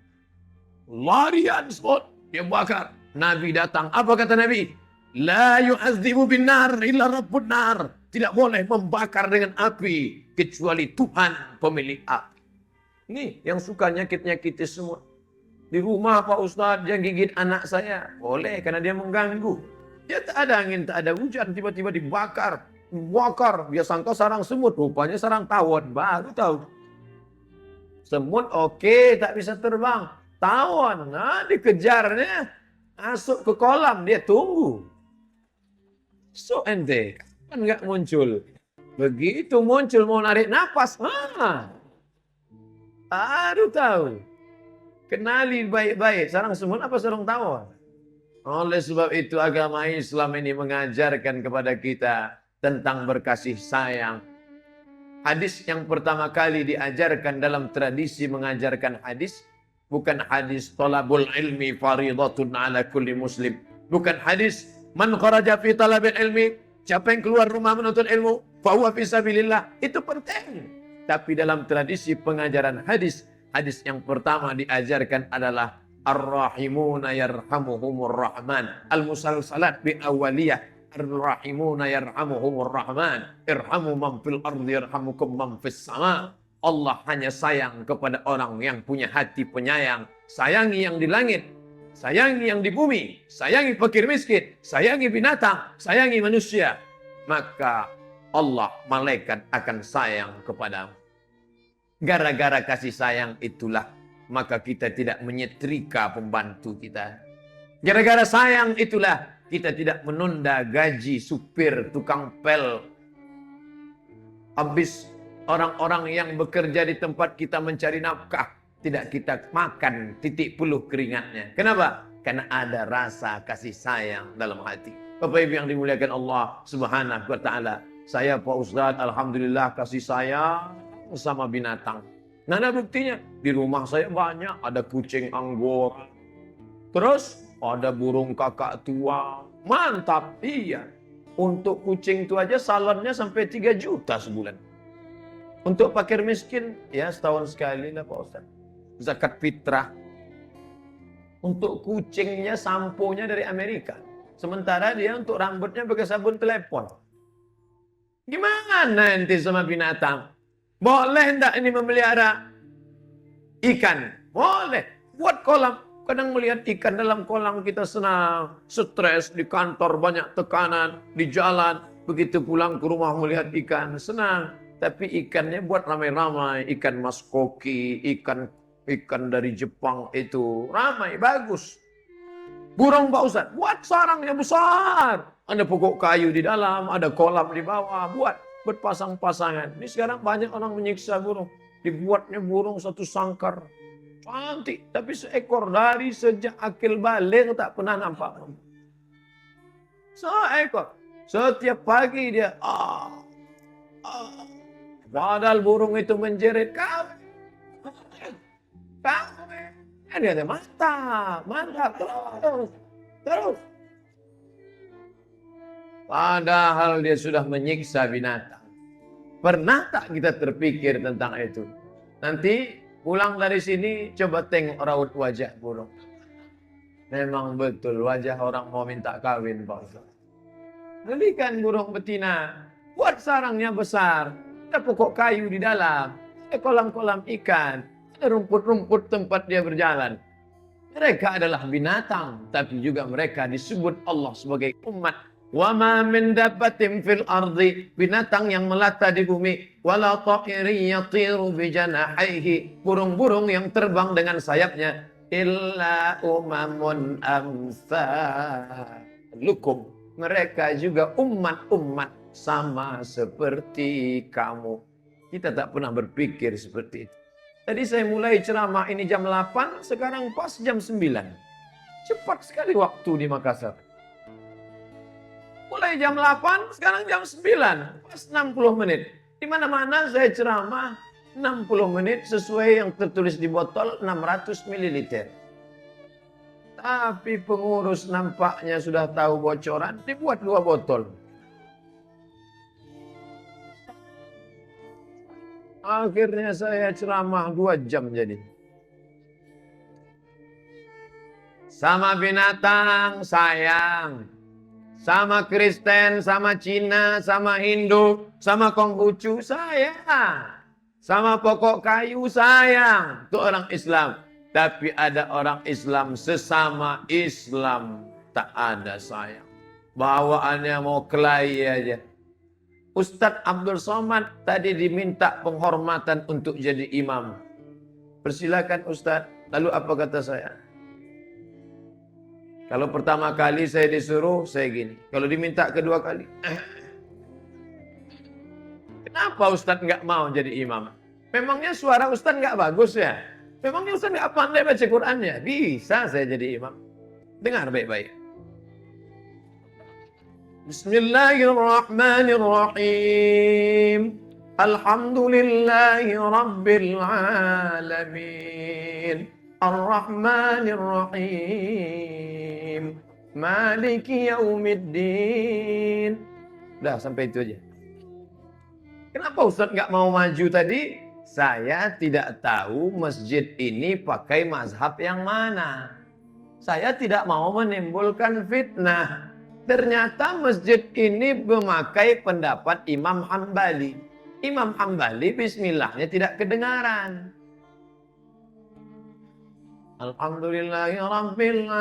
Speaker 1: Larian semut. Dia bakar. Nabi datang. Apa kata Nabi? La yu'adzibu bin nar illa rabbun nar. Tidak boleh membakar dengan api. Kecuali Tuhan pemilik api. Ini yang suka nyakit-nyakiti semut. Di rumah Pak Ustadz yang gigit anak saya. Boleh karena dia mengganggu. Ya tak ada angin, tak ada hujan. Tiba-tiba dibakar. Bakar. Dia sangka sarang semut. Rupanya sarang tawon. Baru tahu. Semut oke, tak bisa terbang. Tawon. Nah dikejarnya. Masuk ke kolam. Dia tunggu. So ente. Kan nggak muncul. Begitu muncul mau narik napas. Baru tahu. Kenali baik-baik, sarang semut apa sarang tawon. Oleh sebab itu agama Islam ini mengajarkan kepada kita tentang berkasih sayang. Hadis yang pertama kali diajarkan dalam tradisi mengajarkan hadis, bukan hadis talabul ilmi faridatun ala kulli muslim. Bukan hadis man kharaja fi talabil ilmi, siapa yang keluar rumah menuntut ilmu, fa huwa fi sabilillah. Itu penting. Tapi dalam tradisi pengajaran hadis, hadis yang pertama diajarkan adalah Ar-Rahimuna yarhamuhumur Rahman. Al-Musalsalat bi awaliyah. Ar-Rahimuna yarhamuhumur Rahman. Irhamu man fil ardi yarhamukum man fis sama. Allah hanya sayang kepada orang yang punya hati penyayang. Sayangi yang di langit. Sayangi yang di bumi. Sayangi fakir miskin. Sayangi binatang. Sayangi manusia. Maka Allah, malaikat akan sayang kepadamu. Gara-gara kasih sayang itulah maka kita tidak menyetrika pembantu kita. Gara-gara sayang itulah kita tidak menunda gaji supir, tukang pel. Habis orang-orang yang bekerja di tempat kita mencari nafkah, tidak kita makan titik puluh keringatnya. Kenapa? Karena ada rasa kasih sayang dalam hati. Bapak Ibu yang dimuliakan Allah Subhanahu wa taala. Saya Pak Ustadz, alhamdulillah kasih sayang sama binatang. Nah, ada buktinya. Di rumah saya banyak, ada kucing Anggora. Terus ada burung kakak tua. Mantap, iya. Untuk kucing itu aja salonnya sampai 3 juta sebulan. Untuk fakir miskin, ya setahun sekali lah Pak Ustadz. Zakat fitrah. Untuk kucingnya samponya dari Amerika. Sementara dia untuk rambutnya pakai sabun telepon. Gimana nanti sama binatang? Boleh enggak ini memelihara ikan? Boleh. Buat kolam. Kadang melihat ikan dalam kolam kita senang. Stres di kantor banyak tekanan. Di jalan. Begitu pulang ke rumah melihat ikan. Senang. Tapi ikannya buat ramai-ramai. Ikan mas koki. Ikan dari Jepang itu. Ramai. Bagus. Burung Pak Ustadz. Buat sarangnya besar. Ada pokok kayu di dalam. Ada kolam di bawah. Buat pasang-pasangan. Ini sekarang banyak orang menyiksa burung. Dibuatnya burung satu sangkar. Cantik. Tapi seekor dari sejak akil balik tak pernah nampak. Seekor. Setiap pagi dia. Padahal burung itu menjerit. Kamu. Dia ada mantap. Terus. Padahal dia sudah menyiksa binatang. Pernah tak kita terpikir tentang itu? Nanti pulang dari sini coba tengok raut wajah burung. Memang betul wajah orang mau minta kawin Pak Ustaz. Belikan burung betina. Buat sarangnya besar. Ada pokok kayu di dalam. Ada kolam-kolam ikan. Ada rumput-rumput tempat dia berjalan. Mereka adalah binatang. Tapi juga mereka disebut Allah sebagai umat. Wa ma min dabbatin fil ardi, binatang yang melata di bumi, wala ta'irin yatiru bi janahihi, burung-burung yang terbang dengan sayapnya, illa umamun amsalukum, mereka juga umat-umat sama seperti kamu. Kita tak pernah berpikir seperti itu. Tadi saya mulai ceramah ini jam 8, sekarang pas jam 9. Cepat sekali waktu di Makassar. Mulai jam 8, sekarang jam 9. Pas 60 menit. Di mana-mana saya ceramah 60 menit sesuai yang tertulis di botol 600 ml. Tapi pengurus nampaknya sudah tahu bocoran, dibuat 2 botol. Akhirnya saya ceramah 2 jam jadi. Sama binatang sayang. Sama Kristen, sama Cina, sama Hindu, sama Konghucu sayang. Sama pokok kayu sayang. Itu orang Islam. Tapi ada orang Islam sesama Islam tak ada sayang. Bawaannya mau kelahi aja. Ustadz Abdul Somad tadi diminta penghormatan untuk jadi imam. Persilakan Ustadz. Lalu apa kata saya? Kalau pertama kali saya disuruh, saya gini. Kalau diminta kedua kali. Kenapa Ustadz nggak mau jadi imam? Memangnya suara Ustadz nggak bagus ya? Memangnya Ustadz nggak pandai baca Qur'annya? Bisa saya jadi imam. Dengar baik-baik. Bismillahirrahmanirrahim. Alhamdulillahi Rabbil Alamin. Ar-Rahmanir-Rahim. Maliki Yaumiddin. Udah sampai itu aja. Kenapa Ustaz nggak mau maju tadi? Saya tidak tahu masjid ini pakai mazhab yang mana. Saya tidak mau menimbulkan fitnah. Ternyata masjid ini memakai pendapat Imam Hambali. Imam Hambali bismillahnya tidak kedengaran. Alhamdulillahi Rabbil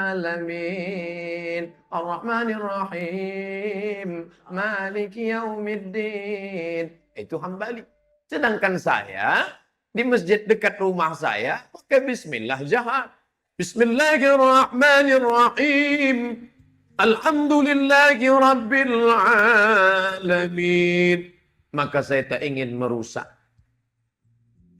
Speaker 1: Alamin. Ar-Rahmanir-Rahim. Maliki Yaumiddin. Itu Hambali. Sedangkan saya di masjid dekat rumah saya pakai bismillah jahat. Bismillahirrahmanirrahim. Alhamdulillahi Rabbil Alamin. Maka saya tak ingin merusak.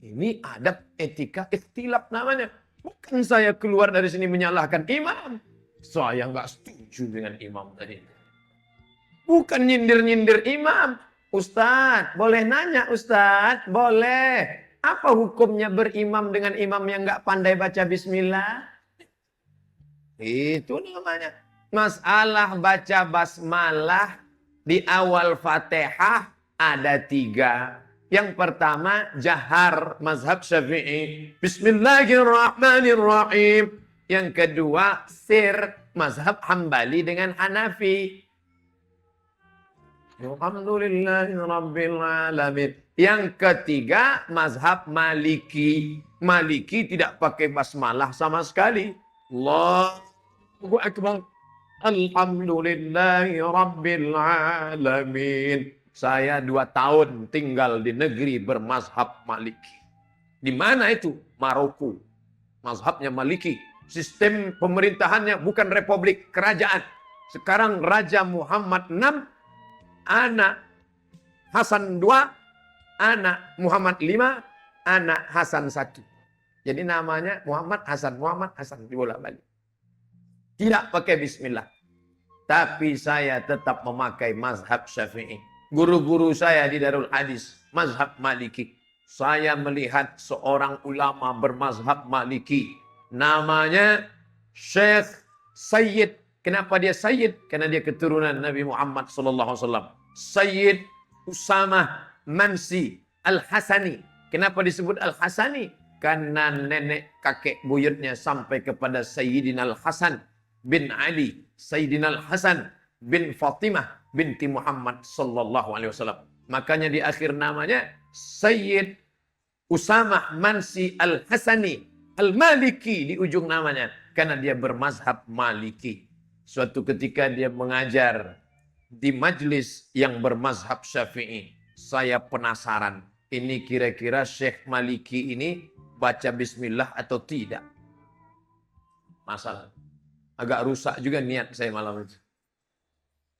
Speaker 1: Ini adab etika ikhtilaf namanya. Bukan saya keluar dari sini menyalahkan imam. Saya nggak setuju dengan imam tadi. Bukan nyindir-nyindir imam. Ustadz, boleh nanya Ustadz? Boleh. Apa hukumnya berimam dengan imam yang nggak pandai baca bismillah? Itu namanya. Masalah baca basmalah di awal Fatihah ada 3. Yang pertama, jahar mazhab Syafi'i. Bismillahirrahmanirrahim. Yang kedua, sir mazhab Hambali dengan Hanafi. Alhamdulillahirrabbilalamin. Yang ketiga, mazhab Maliki. Maliki tidak pakai basmalah sama sekali. Allahu Akbar. Alhamdulillahirrabbilalamin. Saya 2 tahun tinggal di negeri bermazhab Maliki. Di mana itu? Maroko. Mazhabnya Maliki. Sistem pemerintahannya bukan republik, kerajaan. Sekarang Raja Muhammad VI, anak Hasan II, anak Muhammad V, anak Hasan I. Jadi namanya Muhammad Hasan dibolak-balik. Tidak pakai bismillah. Tapi saya tetap memakai mazhab Syafi'i. Guru-guru saya di Darul Hadis, mazhab Maliki. Saya melihat seorang ulama bermazhab Maliki. Namanya Syekh Sayyid. Kenapa dia Sayyid? Karena dia keturunan Nabi Muhammad SAW. Sayyid Usamah Mansi Al-Hasani. Kenapa disebut Al-Hasani? Karena nenek kakek buyutnya sampai kepada Sayyidina Al-Hasan bin Ali, Sayyidina Al-Hasan bin Fatimah binti Muhammad SAW. Makanya di akhir namanya Sayyid Usamah Mansi Al-Hasani Al-Maliki di ujung namanya. Karena dia bermazhab Maliki. Suatu ketika dia mengajar di majlis yang bermazhab Syafi'i. Saya penasaran. Ini kira-kira Syekh Maliki ini baca bismillah atau tidak? Masalah. Agak rusak juga niat saya malam itu.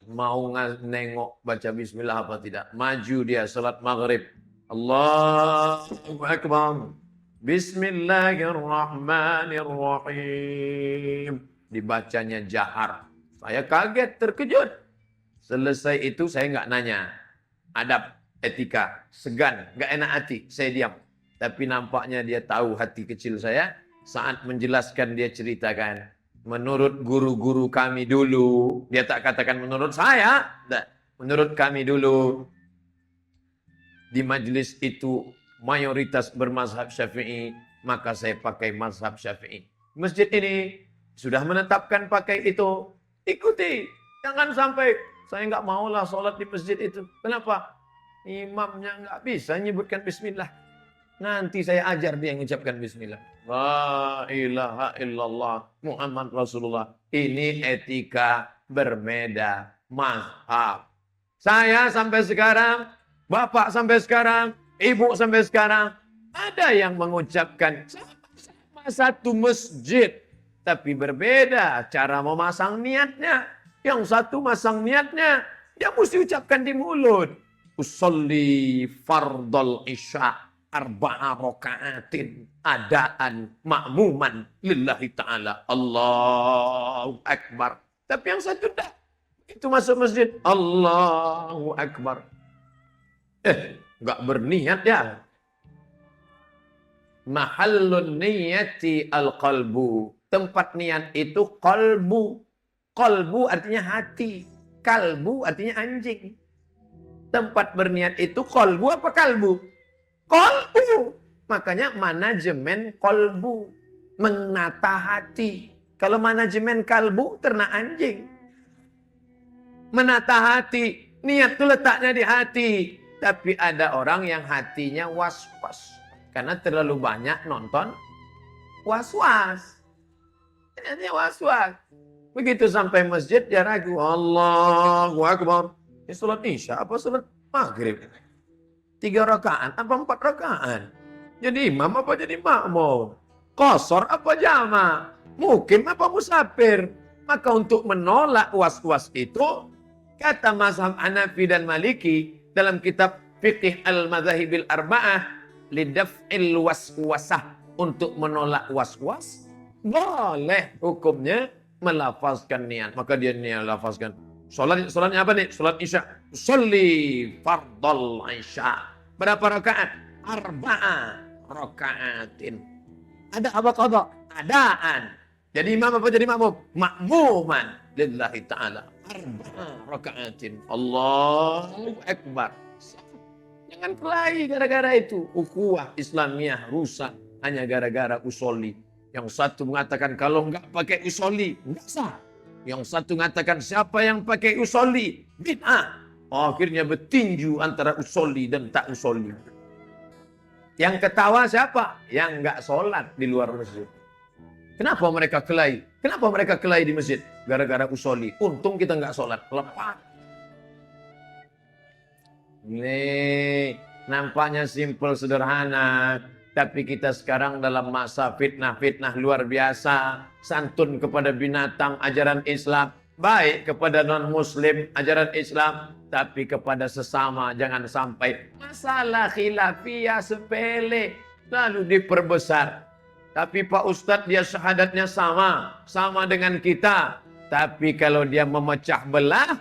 Speaker 1: Mau nengok baca bismillah apa tidak. Maju dia salat maghrib. Allahu Akbar. Bismillahirrahmanirrahim. Dibacanya jahar. Saya kaget, terkejut. Selesai itu saya nggak nanya. Adab, etika, segan, nggak enak hati. Saya diam. Tapi nampaknya dia tahu hati kecil saya. Saat menjelaskan dia ceritakan. Menurut guru-guru kami dulu. Dia tak katakan menurut saya. Tidak. Menurut kami dulu. Di majelis itu mayoritas bermazhab Syafi'i. Maka saya pakai mazhab Syafi'i. Masjid ini sudah menetapkan pakai itu. Ikuti. Jangan sampai saya nggak maulah sholat di masjid itu. Kenapa? Imamnya nggak bisa menyebutkan bismillah. Nanti saya ajar dia mengucapkan bismillah. La ilaha illallah Muhammad Rasulullah. Ini etika berbeda mazhab. Saya sampai sekarang, bapak sampai sekarang, ibu sampai sekarang, ada yang mengucapkan sama satu masjid. Tapi berbeda cara memasang niatnya. Yang satu masang niatnya, dia mesti ucapkan di mulut. Usolli fardal isya. Arba'a raka'atin adaan ma'muman lillahi ta'ala. Allahu Akbar. Tapi yang satu dah. Itu masuk masjid. Allahu Akbar. Enggak berniat ya. Mahallun niyati al-qalbu. Tempat niat itu qalbu. Qalbu artinya hati. Kalbu artinya anjing. Tempat berniat itu qalbu apa kalbu? Kolbu. Makanya manajemen kolbu. Menata hati. Kalau manajemen kalbu, ternak anjing. Menata hati. Niat itu letaknya di hati. Tapi ada orang yang hatinya was-was. Karena terlalu banyak nonton was-was. Niatnya was-was. Begitu sampai masjid, dia ragu. Allahu Akbar. Ini sholat isya apa sholat maghrib? 3 rakaat apa 4 rakaat? Jadi imam apa jadi makmum? Qasar apa jama? Mukim apa musafir? Maka untuk menolak was-was itu, kata mazhab Hanafi dan Maliki dalam kitab Fiqh al-Madzahibil Arba'ah, lidaf'il waswasah, untuk menolak was-was, boleh hukumnya melafazkan niat. Maka dia niat lafazkan. Salatnya apa nih? Salat Isya. Sholli fardal Isya. Berapa rakaat? 4 rakaatin. Ada apa qadha? Adaan. Jadi imam apa jadi makmum? Makmuman lillahi ta'ala. 4 rakaatin. Allahu Akbar. Jangan kelahi gara-gara itu. Ukhuwah Islamiyah rusak hanya gara-gara usolli. Yang satu mengatakan kalau enggak pakai usolli, enggak sah. Yang satu mengatakan siapa yang pakai usolli, bid'ah. Akhirnya bertinju antara usolli dan tak usolli. Yang ketawa siapa? Yang enggak sholat di luar masjid. Kenapa mereka kelahi? Kenapa mereka kelahi di masjid? Gara-gara usolli. Untung kita enggak sholat. Lepas. Nih, nampaknya simpel sederhana. Tapi kita sekarang dalam masa fitnah-fitnah luar biasa. Santun kepada binatang, ajaran Islam. Baik kepada non-muslim, ajaran Islam. Tapi kepada sesama, jangan sampai masalah khilafiyah sepele lalu diperbesar. Tapi Pak Ustadz dia syahadatnya sama. Sama dengan kita. Tapi kalau dia memecah belah,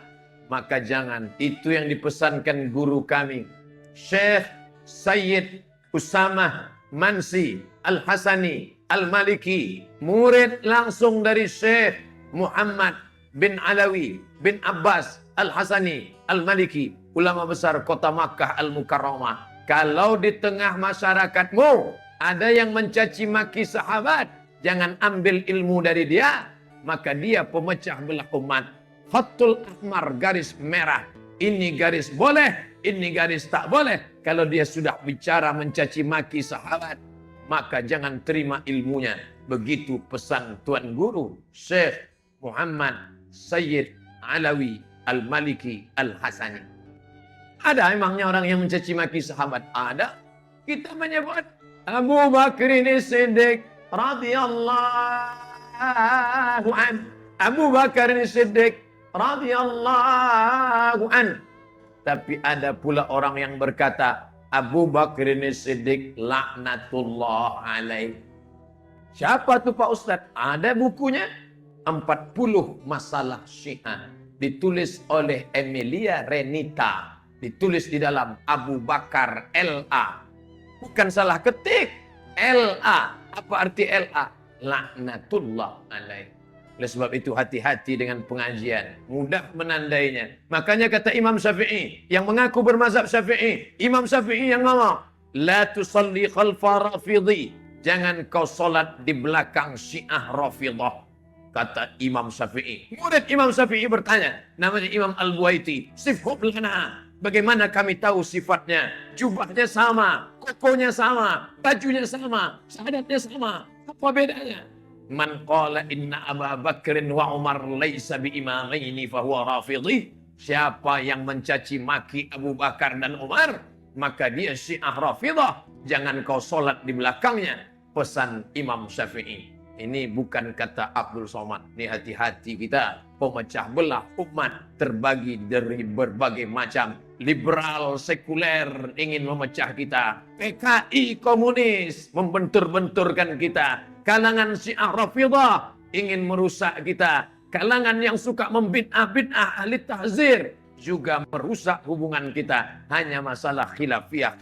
Speaker 1: maka jangan. Itu yang dipesankan guru kami, Syekh Sayyid Usamah Mansi Al-Hasani Al-Maliki, murid langsung dari Syekh Muhammad bin Alawi bin Abbas Al-Hasani Al-Maliki, ulama besar kota Makkah Al-Mukarramah. Kalau di tengah masyarakatmu ada yang mencaci maki sahabat, jangan ambil ilmu dari dia, maka dia pemecah belah umat. Khatul ahmar, garis merah. Ini garis boleh, ini garis tak boleh. Kalau dia sudah bicara mencaci maki sahabat, maka jangan terima ilmunya. Begitu pesan Tuan Guru Syekh Muhammad Sayyid Alawi Al-Maliki Al-Hasani. Ada emangnya orang yang mencaci maki sahabat? Ada. Kita menyebut Abu Bakr As-Siddiq radhiyallahu an. Abu Bakar As-Siddiq radhiyallahu an. Tapi ada pula orang yang berkata Abu Bakr As-Siddiq laknatullah alaih. Siapa tuh Pak Ustadz? Ada bukunya 40 masalah Syiah, ditulis oleh Emilia Renita, ditulis di dalam Abu Bakar LA. Bukan salah ketik, LA. Apa arti LA? Laknatullah alaih. Oleh sebab itu hati-hati dengan pengajian. Mudah menandainya. Makanya kata Imam Syafi'i, yang mengaku bermazhab Syafi'i, Imam Syafi'i yang ngomong, la tusalli khalfa rafidhi. Jangan kau solat di belakang Syiah Rafidah. Kata Imam Syafi'i. Murid Imam Syafi'i bertanya, namanya Imam Al-Buaiti, sifhum lana. Bagaimana kami tahu sifatnya? Jubahnya sama, kokonya sama, bajunya sama, syahadatnya sama. Apa bedanya? Man qala inna Abu Bakrin wa Umar laisa bi imamaini fahuwa rafidhi. Siapa yang mencaci maki Abu Bakar dan Umar, maka dia Syiah Rafidah. Jangan kau solat di belakangnya. Pesan Imam Syafi'i. Ini bukan kata Abdul Somad. Ini hati-hati kita. Pemecah belah umat terbagi dari berbagai macam. Liberal, sekuler ingin memecah kita. PKI komunis membentur-benturkan kita. Kalangan Syiah Rafidah ingin merusak kita. Kalangan yang suka membid'ah-bid'ah ahli tahzir juga merusak hubungan kita. Hanya masalah khilafiyah.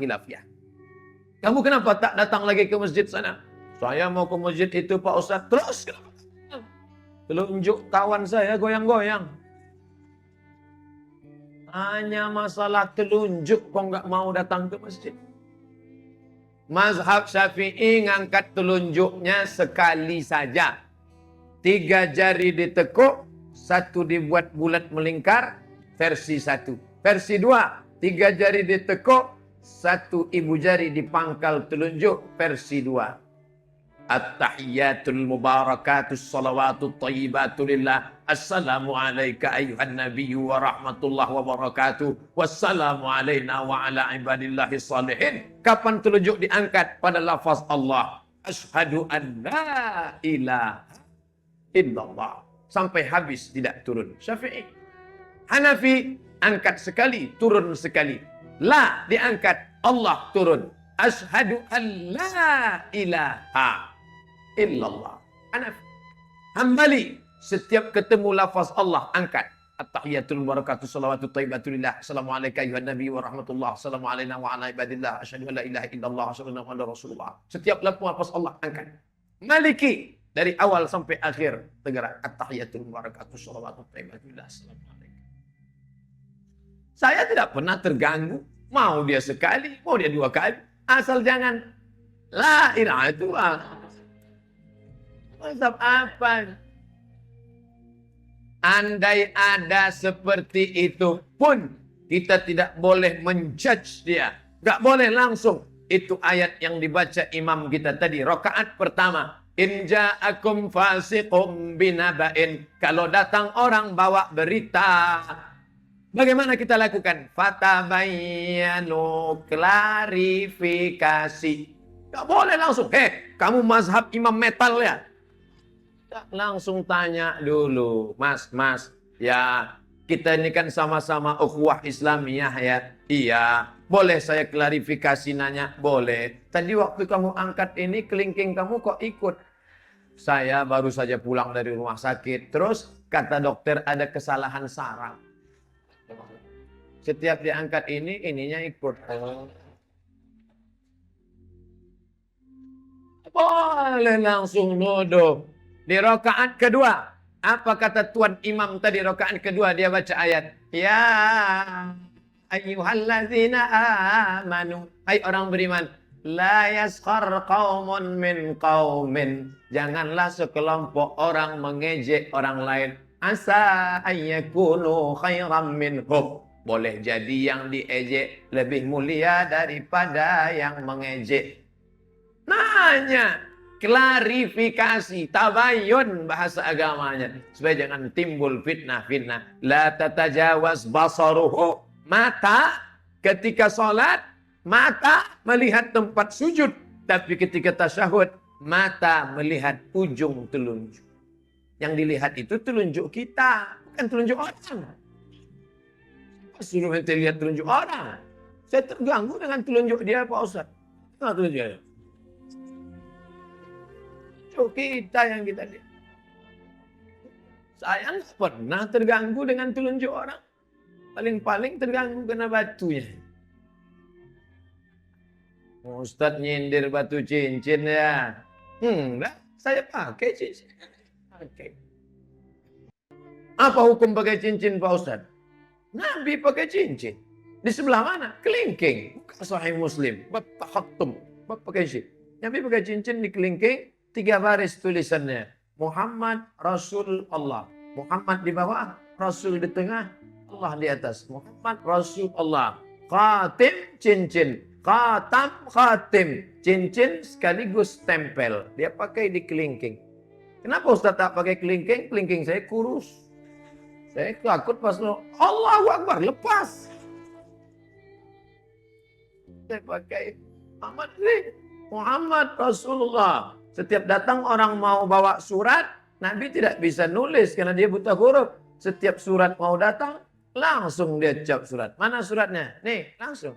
Speaker 1: Kamu kenapa tak datang lagi ke masjid sana? Saya mau ke masjid itu Pak Ustaz. Terus kenapa? Telunjuk kawan saya goyang-goyang. Hanya masalah telunjuk kok nggak mau datang ke masjid. Mazhab Syafi'i ngangkat telunjuknya sekali saja. 3 jari ditekuk, 1 dibuat bulat melingkar, versi 1. Versi 2, 3 jari ditekuk, 1 ibu jari dipangkal telunjuk, versi 2. At-tahiyyatul mubarakatus salawatut thayyibatu lillah. Assalamu alayka ayyuhan nabiyyu wa rahmatullahi wa barakatuh. Wassalamu alayna wa ala ibadillahi salihin. Kapan telunjuk diangkat? Pada lafaz Allah. Ashhadu an la ilaha illallah. Sampai habis tidak turun. Syafi'i. Hanafi angkat sekali, turun sekali. La diangkat, Allah turun. Ashhadu an la ilaha illallah. Hanafi. Hambali Setiap ketemu lafaz Allah, angkat. At-tahiyatul barakatuh salawatu thayyibatulillah. Assalamualaikum ayuhan nabi wa rahmatullah. Assalamualaikum wa ala ibadillah. Asyhadu an la ilaha illallah. Asyhadu anna Muhammadar Rasulullah. Setiap lafaz Allah, angkat. Maliki. Dari awal sampai akhir. Tegara. At-tahiyatul barakatuh salawatu thayyibatulillah. Assalamualaikum. Saya tidak pernah terganggu. Mau dia sekali, mau dia dua kali. Asal jangan la ilaha illallah. Mazhab apa? Andai ada seperti itu pun kita tidak boleh menjudge dia. Gak boleh langsung. Itu ayat yang dibaca imam kita tadi. Rakaat pertama. In ja'akum fasiqum binaba'in. Kalau datang orang bawa berita. Bagaimana kita lakukan? Fatabayyanu, klarifikasi. Gak boleh langsung. Kamu mazhab imam metal ya? Langsung tanya dulu, mas, ya kita ini kan sama-sama ukhuwah Islamiyah ya. Iya, boleh saya klarifikasi nanya? Boleh. Tadi waktu kamu angkat ini kelingking kamu kok ikut? Saya baru saja pulang dari rumah sakit. Terus kata dokter ada kesalahan saraf. Setiap diangkat ini, ininya ikut. Boleh langsung nuduh. Di rakaat kedua, apa kata tuan imam tadi rakaat kedua dia baca ayat. Ya ayyuhallazina amanu. Hai orang beriman. La yaskhar qaumun min qaumin. Janganlah sekelompok orang mengejek orang lain. Asa ayyakunu khairam minhum. Boleh jadi yang diejek lebih mulia daripada yang mengejek. Nanya. Klarifikasi, tabayun bahasa agamanya. Supaya jangan timbul fitnah-fitnah. La tatajawaz basaruhu. Mata ketika sholat, mata melihat tempat sujud. Tapi ketika tasyahud, mata melihat ujung telunjuk. Yang dilihat itu telunjuk kita, bukan telunjuk orang. Suruh ente lihat telunjuk orang. Saya terganggu dengan telunjuk dia Pak Ustaz. Nah, telunjuk dia. Kita yang kita lihat. Saya nggak pernah terganggu dengan telunjuk orang. Paling-paling terganggu kena batunya. Ustadz nyindir batu cincin ya. Enggak, saya pakai cincin. Pakai. Apa hukum pakai cincin Pak Ustadz? Nabi pakai cincin. Di sebelah mana? Kelingking. Bukan Sahih Muslim. Bab takhattum. Bab pakai cincin. Nabi pakai cincin di kelingking. 3 baris tulisannya. Muhammad Rasul Allah. Muhammad di bawah, Rasul di tengah, Allah di atas. Muhammad Rasul Allah. Khatim cincin. Khatam khatim. Cincin sekaligus tempel. Dia pakai di kelingking. Kenapa Ustaz tak pakai kelingking? Kelingking saya kurus. Saya takut pas Allahu Akbar lepas. Saya pakai Muhammad Rasulullah. Setiap datang orang mau bawa surat, Nabi tidak bisa nulis karena dia buta huruf. Setiap surat mau datang, langsung dia cap surat. Mana suratnya? Nih, langsung.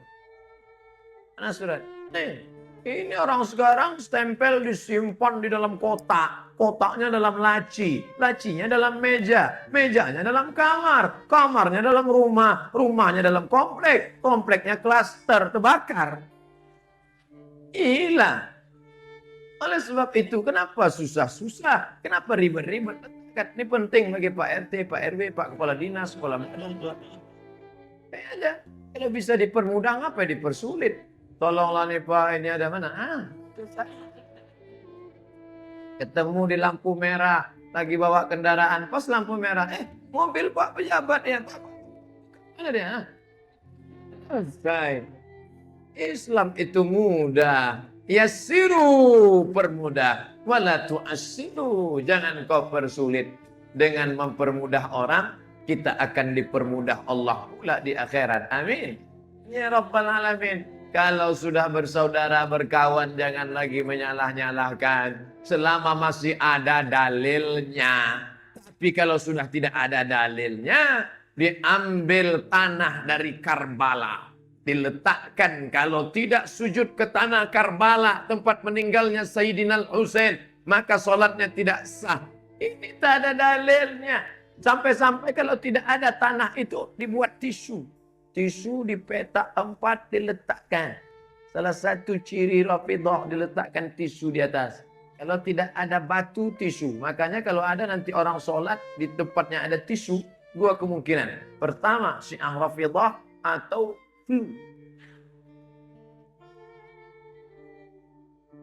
Speaker 1: Mana surat? Nih. Ini orang sekarang stempel disimpan di dalam kotak. Kotaknya dalam laci. Lacinya dalam meja. Mejanya dalam kamar. Kamarnya dalam rumah. Rumahnya dalam komplek. Kompleknya klaster terbakar. Hilang. Oleh sebab itu, kenapa susah-susah? Kenapa ribet-ribet? Ini penting bagi Pak RT, Pak RW, Pak Kepala Dinas, Kepala Badan. Ada. Kalau bisa dipermudah, apa dipersulit? Tolonglah nih Pak, ini ada mana? Ketemu di lampu merah, lagi bawa kendaraan, pas lampu merah, mobil Pak pejabat ya. Mana dia? Selesai. Islam itu mudah. Yassiru, permudah. Wala tu'assiru, jangan kau persulit. Dengan mempermudah orang, kita akan dipermudah Allah pula di akhirat. Amin. Ya Rabbal Alamin. Kalau sudah bersaudara, berkawan, jangan lagi menyalah-nyalahkan. Selama masih ada dalilnya. Tapi kalau sudah tidak ada dalilnya, diambil tanah dari Karbala. Diletakkan, kalau tidak sujud ke tanah Karbala, tempat meninggalnya Sayyidina Husain, maka sholatnya tidak sah. Ini tak ada dalilnya. Sampai-sampai kalau tidak ada tanah itu dibuat tisu. Tisu dipetak 4 diletakkan. Salah satu ciri Rafidhah diletakkan tisu di atas. Kalau tidak ada batu, tisu. Makanya kalau ada nanti orang sholat di tempatnya ada tisu, 2 kemungkinan. Pertama, Syiah Rafidhah atau flu.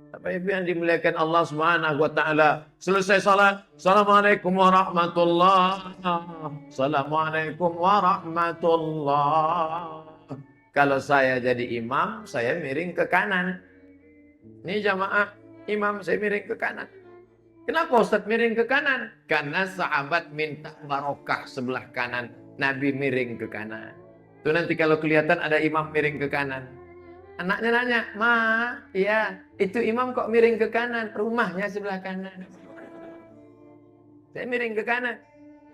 Speaker 1: Bapak Ibu yang dimuliakan Allah Subhanahu wa taala. Selesai salat, Assalamualaikum warahmatullahi wabarakatuh. Assalamualaikum warahmatullahi. Kalau saya jadi imam, saya miring ke kanan. Ini jamaah, imam saya miring ke kanan. Kenapa Ustaz miring ke kanan? Karena sahabat minta barokah sebelah kanan, Nabi miring ke kanan. Itu nanti kalau kelihatan ada imam miring ke kanan. Anaknya nanya, "Ma, iya, itu imam kok miring ke kanan? Rumahnya sebelah kanan." Saya miring ke kanan.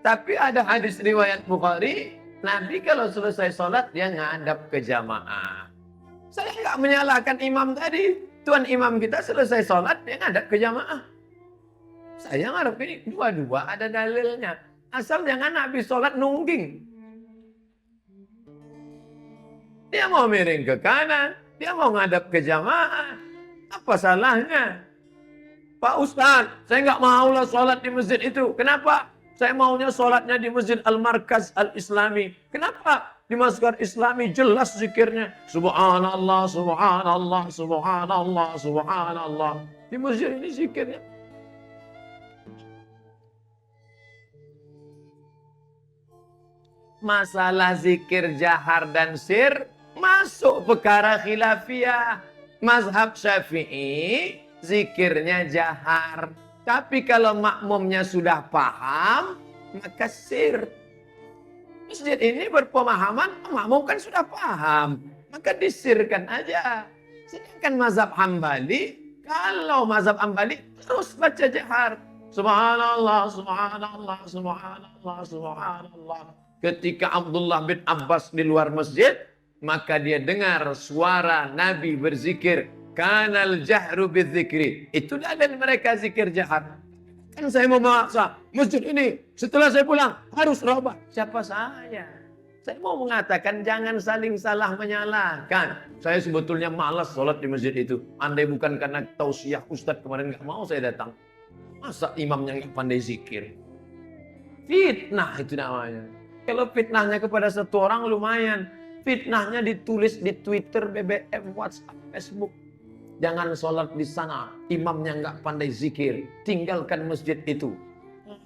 Speaker 1: Tapi ada hadis riwayat Bukhari, Nabi kalau selesai sholat, dia ngadap ke jamaah. Saya nggak menyalahkan imam tadi. Tuan imam kita selesai sholat, dia ngadap ke jamaah. Saya ngadap ini, dua-dua ada dalilnya. Asal jangan habis sholat nungging. Dia mau miring ke kanan. Dia mau ngadap ke jamaah. Apa salahnya? Pak Ustaz, saya nggak maulah sholat di masjid itu. Kenapa? Saya maunya sholatnya di Masjid Al-Markaz Al-Islami. Kenapa? Di Masjid Islami jelas zikirnya. Subhanallah, subhanallah, subhanallah, subhanallah. Di masjid ini zikirnya. Masalah zikir jahar dan sir masuk perkara khilafiyah. Mazhab Syafi'i zikirnya jahar. Tapi kalau makmumnya sudah paham, maka sir. Masjid ini berpemahaman, makmum kan sudah paham. Maka disirkan aja. Sedangkan mazhab Hambali, kalau mazhab Hambali terus baca jahar. Subhanallah, subhanallah, subhanallah, subhanallah. Ketika Abdullah bin Abbas di luar masjid, maka dia dengar suara Nabi berzikir. Kanal jahru bidzikri. Itu dalil mereka zikir jahar. Kan saya mau memaksa masjid ini setelah saya pulang harus robah. Siapa saya? Saya mau mengatakan jangan saling salah menyalahkan. Saya sebetulnya malas sholat di masjid itu. Andai bukan karena tausiah Ustadz kemarin nggak mau saya datang. Masa imamnya nggak pandai zikir? Fitnah itu namanya. Kalau fitnahnya kepada satu orang lumayan. Fitnahnya ditulis di Twitter, BBM, WhatsApp, Facebook. Jangan sholat di sana, imamnya nggak pandai zikir, tinggalkan masjid itu.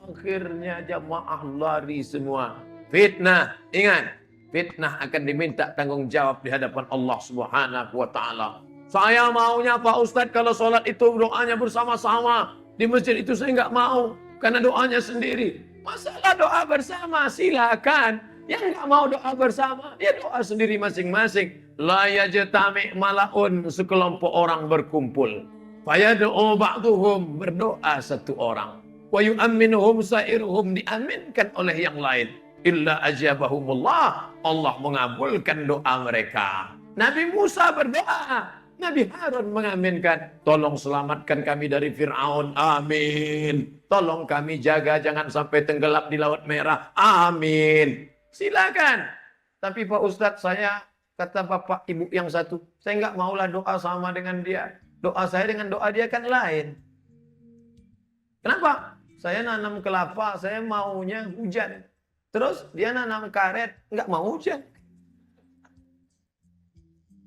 Speaker 1: Akhirnya jamaah lari semua. Fitnah, ingat, fitnah akan diminta tanggung jawab di hadapan Allah Subhanahu wa taala. Saya maunya Pak Ustadz kalau sholat itu doanya bersama-sama. Di masjid itu saya nggak mau, karena doanya sendiri. Masalah doa bersama, silakan. Yang nggak mau doa bersama, dia doa sendiri masing-masing. La yajtami' malaun, sekelompok orang berkumpul. Fayad'u ba'duhum, berdoa satu orang. Wa yu'amminuhum sa'iruhum, diaminkan oleh yang lain. Illa ajabahumullah, Allah mengabulkan doa mereka. Nabi Musa berdoa, Nabi Harun mengaminkan. Tolong selamatkan kami dari Fir'aun, amin. Tolong kami jaga jangan sampai tenggelam di Laut Merah, amin. Silakan. Tapi Pak Ustadz, saya kata bapak ibu yang satu, saya nggak maulah doa sama dengan dia. Doa saya dengan doa dia kan lain. Kenapa? Saya nanam kelapa, saya maunya hujan. Terus dia nanam karet, nggak mau hujan.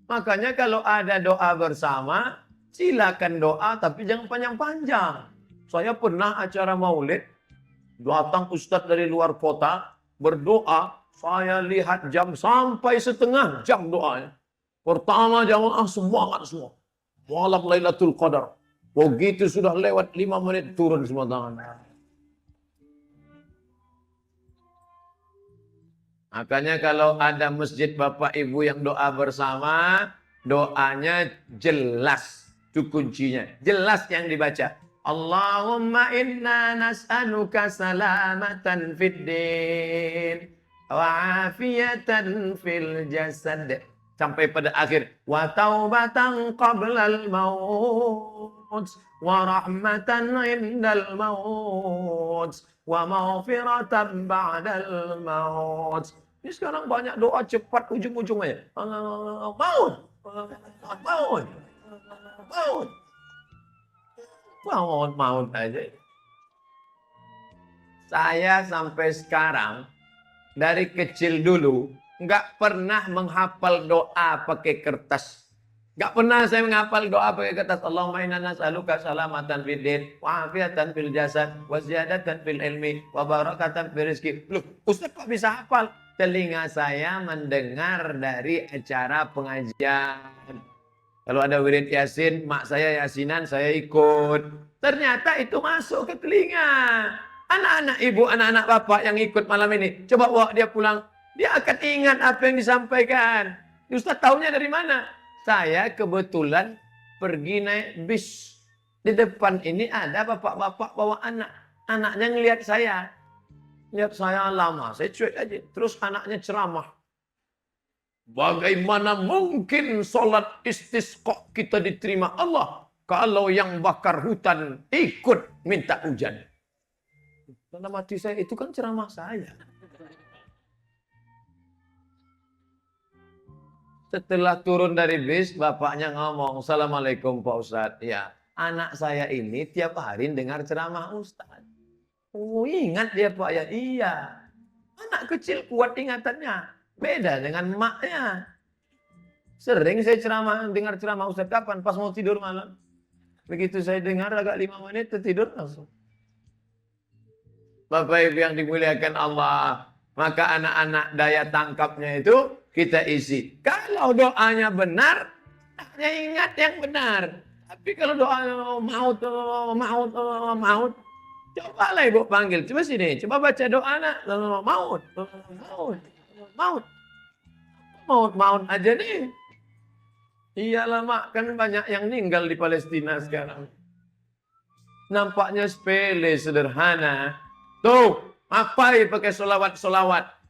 Speaker 1: Makanya kalau ada doa bersama, silakan doa tapi jangan panjang-panjang. Saya pernah acara maulid, datang ustadz dari luar kota, berdoa. Saya lihat jam sampai setengah jam doanya. Pertama jamaah semangat semua. Malam Lailatul Qadar. Begitu sudah lewat 5 menit turun semua tangan. Makanya kalau ada masjid Bapak Ibu yang doa bersama, doanya jelas. Itu kuncinya. Jelas yang dibaca. Allahumma inna nas'aluka salamatan fid din. Wa'afiyatan fil jasad, sampai pada akhir wa taubatan qablal maut wa rahmatan indal maut maut wa maghfiratan ba'dal maut. Ini sekarang banyak doa cepat ujung-ujungnya. Maut. Maut. Maut. Maut aja. Saya sampai sekarang dari kecil dulu nggak pernah menghafal doa pakai kertas. Nggak pernah saya menghafal doa pakai kertas. Allahumma inna nas'aluka salamatan fid din, wa afiatan fil jasad, wa ziyadatan fil ilmi, wa barakatan fil rizki. Loh, Ustaz kok bisa hafal? Telinga saya mendengar dari acara pengajian. Kalau ada wirid yasin, mak saya yasinan, saya ikut. Ternyata itu masuk ke telinga. Anak-anak ibu, anak-anak bapak yang ikut malam ini, coba bawa dia pulang. Dia akan ingat apa yang disampaikan. Ustaz tahunya dari mana? Saya kebetulan pergi naik bis. Di depan ini ada bapak-bapak bawa anak. Anaknya ngelihat saya. Lihat saya lama, saya cuek aja. Terus anaknya ceramah. Bagaimana mungkin sholat istisqa kita diterima Allah kalau yang bakar hutan ikut minta hujan? Dalam hati saya, itu kan ceramah saya. Setelah turun dari bis, bapaknya ngomong, Assalamualaikum Pak Ustadz. Ya, anak saya ini tiap hari dengar ceramah Ustadz. Oh, ingat dia Pak ya? Iya. Anak kecil kuat ingatannya. Beda dengan maknya. Sering saya dengar ceramah Ustadz kapan? Pas mau tidur malam. Begitu saya dengar agak 5 menit tertidur langsung. Bapak Ibu yang dimuliakan Allah. Maka anak-anak daya tangkapnya itu kita isi. Kalau doanya benar, anaknya ingat yang benar. Tapi kalau doanya maut, cobalah ibu panggil. Coba sini, coba baca doa anak. Maut aja nih. Iyalah mak, kan banyak yang meninggal di Palestina sekarang. Nampaknya sepele, sederhana. Tuh, apa pakai solawat.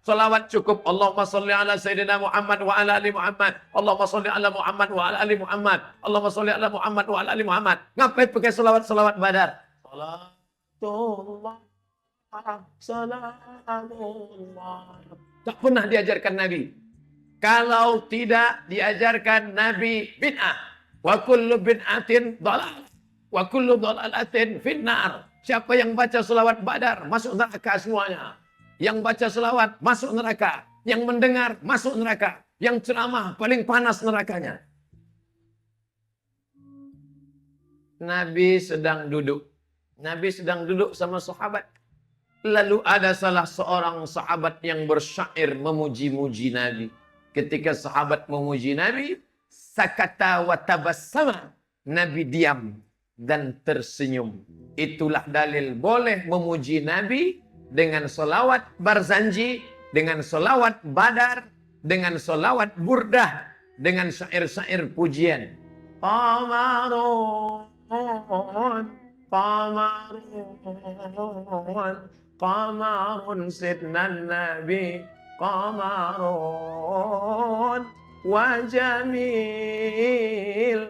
Speaker 1: Solawat cukup. Allahumma salli ala Sayyidina Muhammad wa ala ali Muhammad. Allahumma salli ala Muhammad wa ala ali Muhammad. Allahumma salli ala Muhammad wa ala ali Muhammad. Ngapain pakai solawat badar? Salatullah, salamullah. Tak pernah diajarkan Nabi. Kalau tidak diajarkan Nabi, bid'ah. Wa kullu bid'atin dalal. Wa kullu dalalatin finnar. Siapa yang baca selawat badar, masuk neraka semuanya. Yang baca selawat, masuk neraka. Yang mendengar, masuk neraka. Yang ceramah, paling panas nerakanya. Nabi sedang duduk. Nabi sedang duduk sama sahabat. Lalu ada salah seorang sahabat yang bersyair memuji-muji Nabi. Ketika sahabat memuji Nabi, sakata wa tabassama. Nabi diam dan tersenyum. Itulah dalil boleh memuji Nabi dengan solawat barzanji, dengan solawat badar, dengan solawat burdah, dengan syair-syair pujian. Qamarun, qamarun, qamarun sidnan Nabi, qamarun, wa jamil,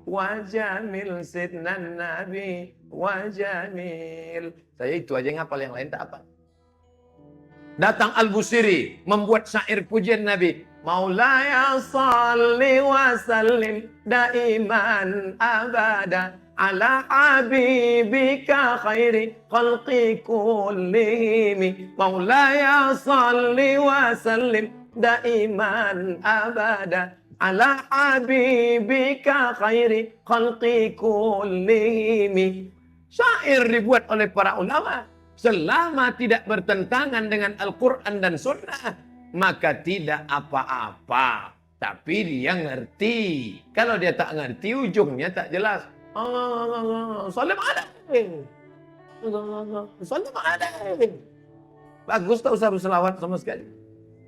Speaker 1: wajamil sidnan Nabi wajamil. Saya itu aja yang hafal, yang lain tak apa. Datang Al-Busiri membuat syair pujian Nabi. Maulaya salli wa sallim daiman abada ala habibika khairi khalqi kullihim. Maulaya salli wa sallim daiman abada ala habibika khairi khalqi kullihim. Syair dibuat oleh para ulama. Selama tidak bertentangan dengan Al-Quran dan Sunnah, maka tidak apa-apa. Tapi dia ngerti. Kalau dia tak ngerti, ujungnya tak jelas. Salam alaikum. Salam alaikum. Bagus tak usah berselawat sama sekali.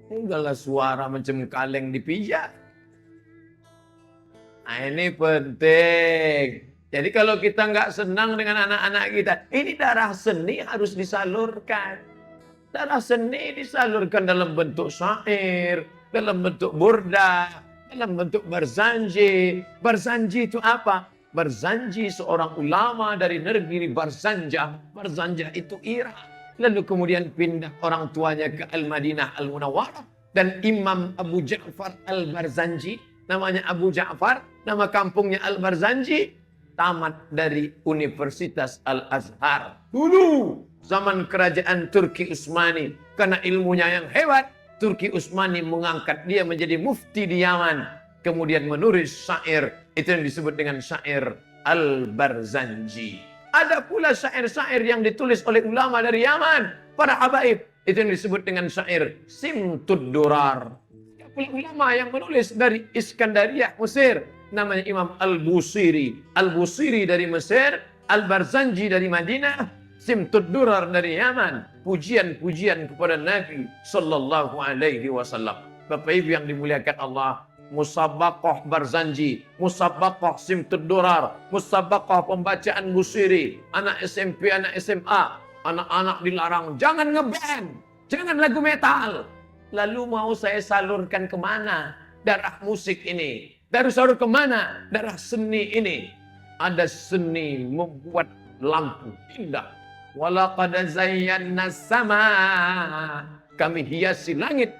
Speaker 1: Tinggallah suara macam kaleng dipijak. Nah, ini penting. Jadi kalau kita nggak senang dengan anak-anak kita, ini darah seni harus disalurkan. Darah seni disalurkan dalam bentuk syair, dalam bentuk burda, dalam bentuk barzanji. Barzanji itu apa? Barzanji seorang ulama dari negeri Barzanjah. Barzanjah itu Irak. Lalu kemudian pindah orang tuanya ke Al-Madinah Al-Munawwarah. Dan Imam Abu Ja'far Al-Barzanji, namanya Abu Ja'far, nama kampungnya Al-Barzanji, tamat dari Universitas Al-Azhar. Dulu zaman kerajaan Turki Utsmani, karena ilmunya yang hebat, Turki Utsmani mengangkat dia menjadi mufti di Yaman. Kemudian menulis syair, itu yang disebut dengan syair Al-Barzanji. Ada pula syair-syair yang ditulis oleh ulama dari Yaman, para habaib. Itu yang disebut dengan syair Simtud Durar. Ada pula ulama yang menulis dari Iskandariyah, Mesir. Namanya Imam Al-Busiri. Al-Busiri dari Mesir, Al-Barzanji dari Madinah, Simtud Durar dari Yaman. Pujian-pujian kepada Nabi Sallallahu Alaihi Wasallam. Bapak Ibu yang dimuliakan Allah, Musabaqah Barzanji, Musabaqah Simtud Durar, Musabaqah pembacaan Busiri, anak SMP, anak SMA, anak-anak dilarang, jangan ngeband, jangan lagu metal. Lalu mau saya salurkan kemana darah musik ini? Darah salur kemana darah seni ini? Ada seni membuat lampu indah. Walaqad zayyana sama, kami hiasi langit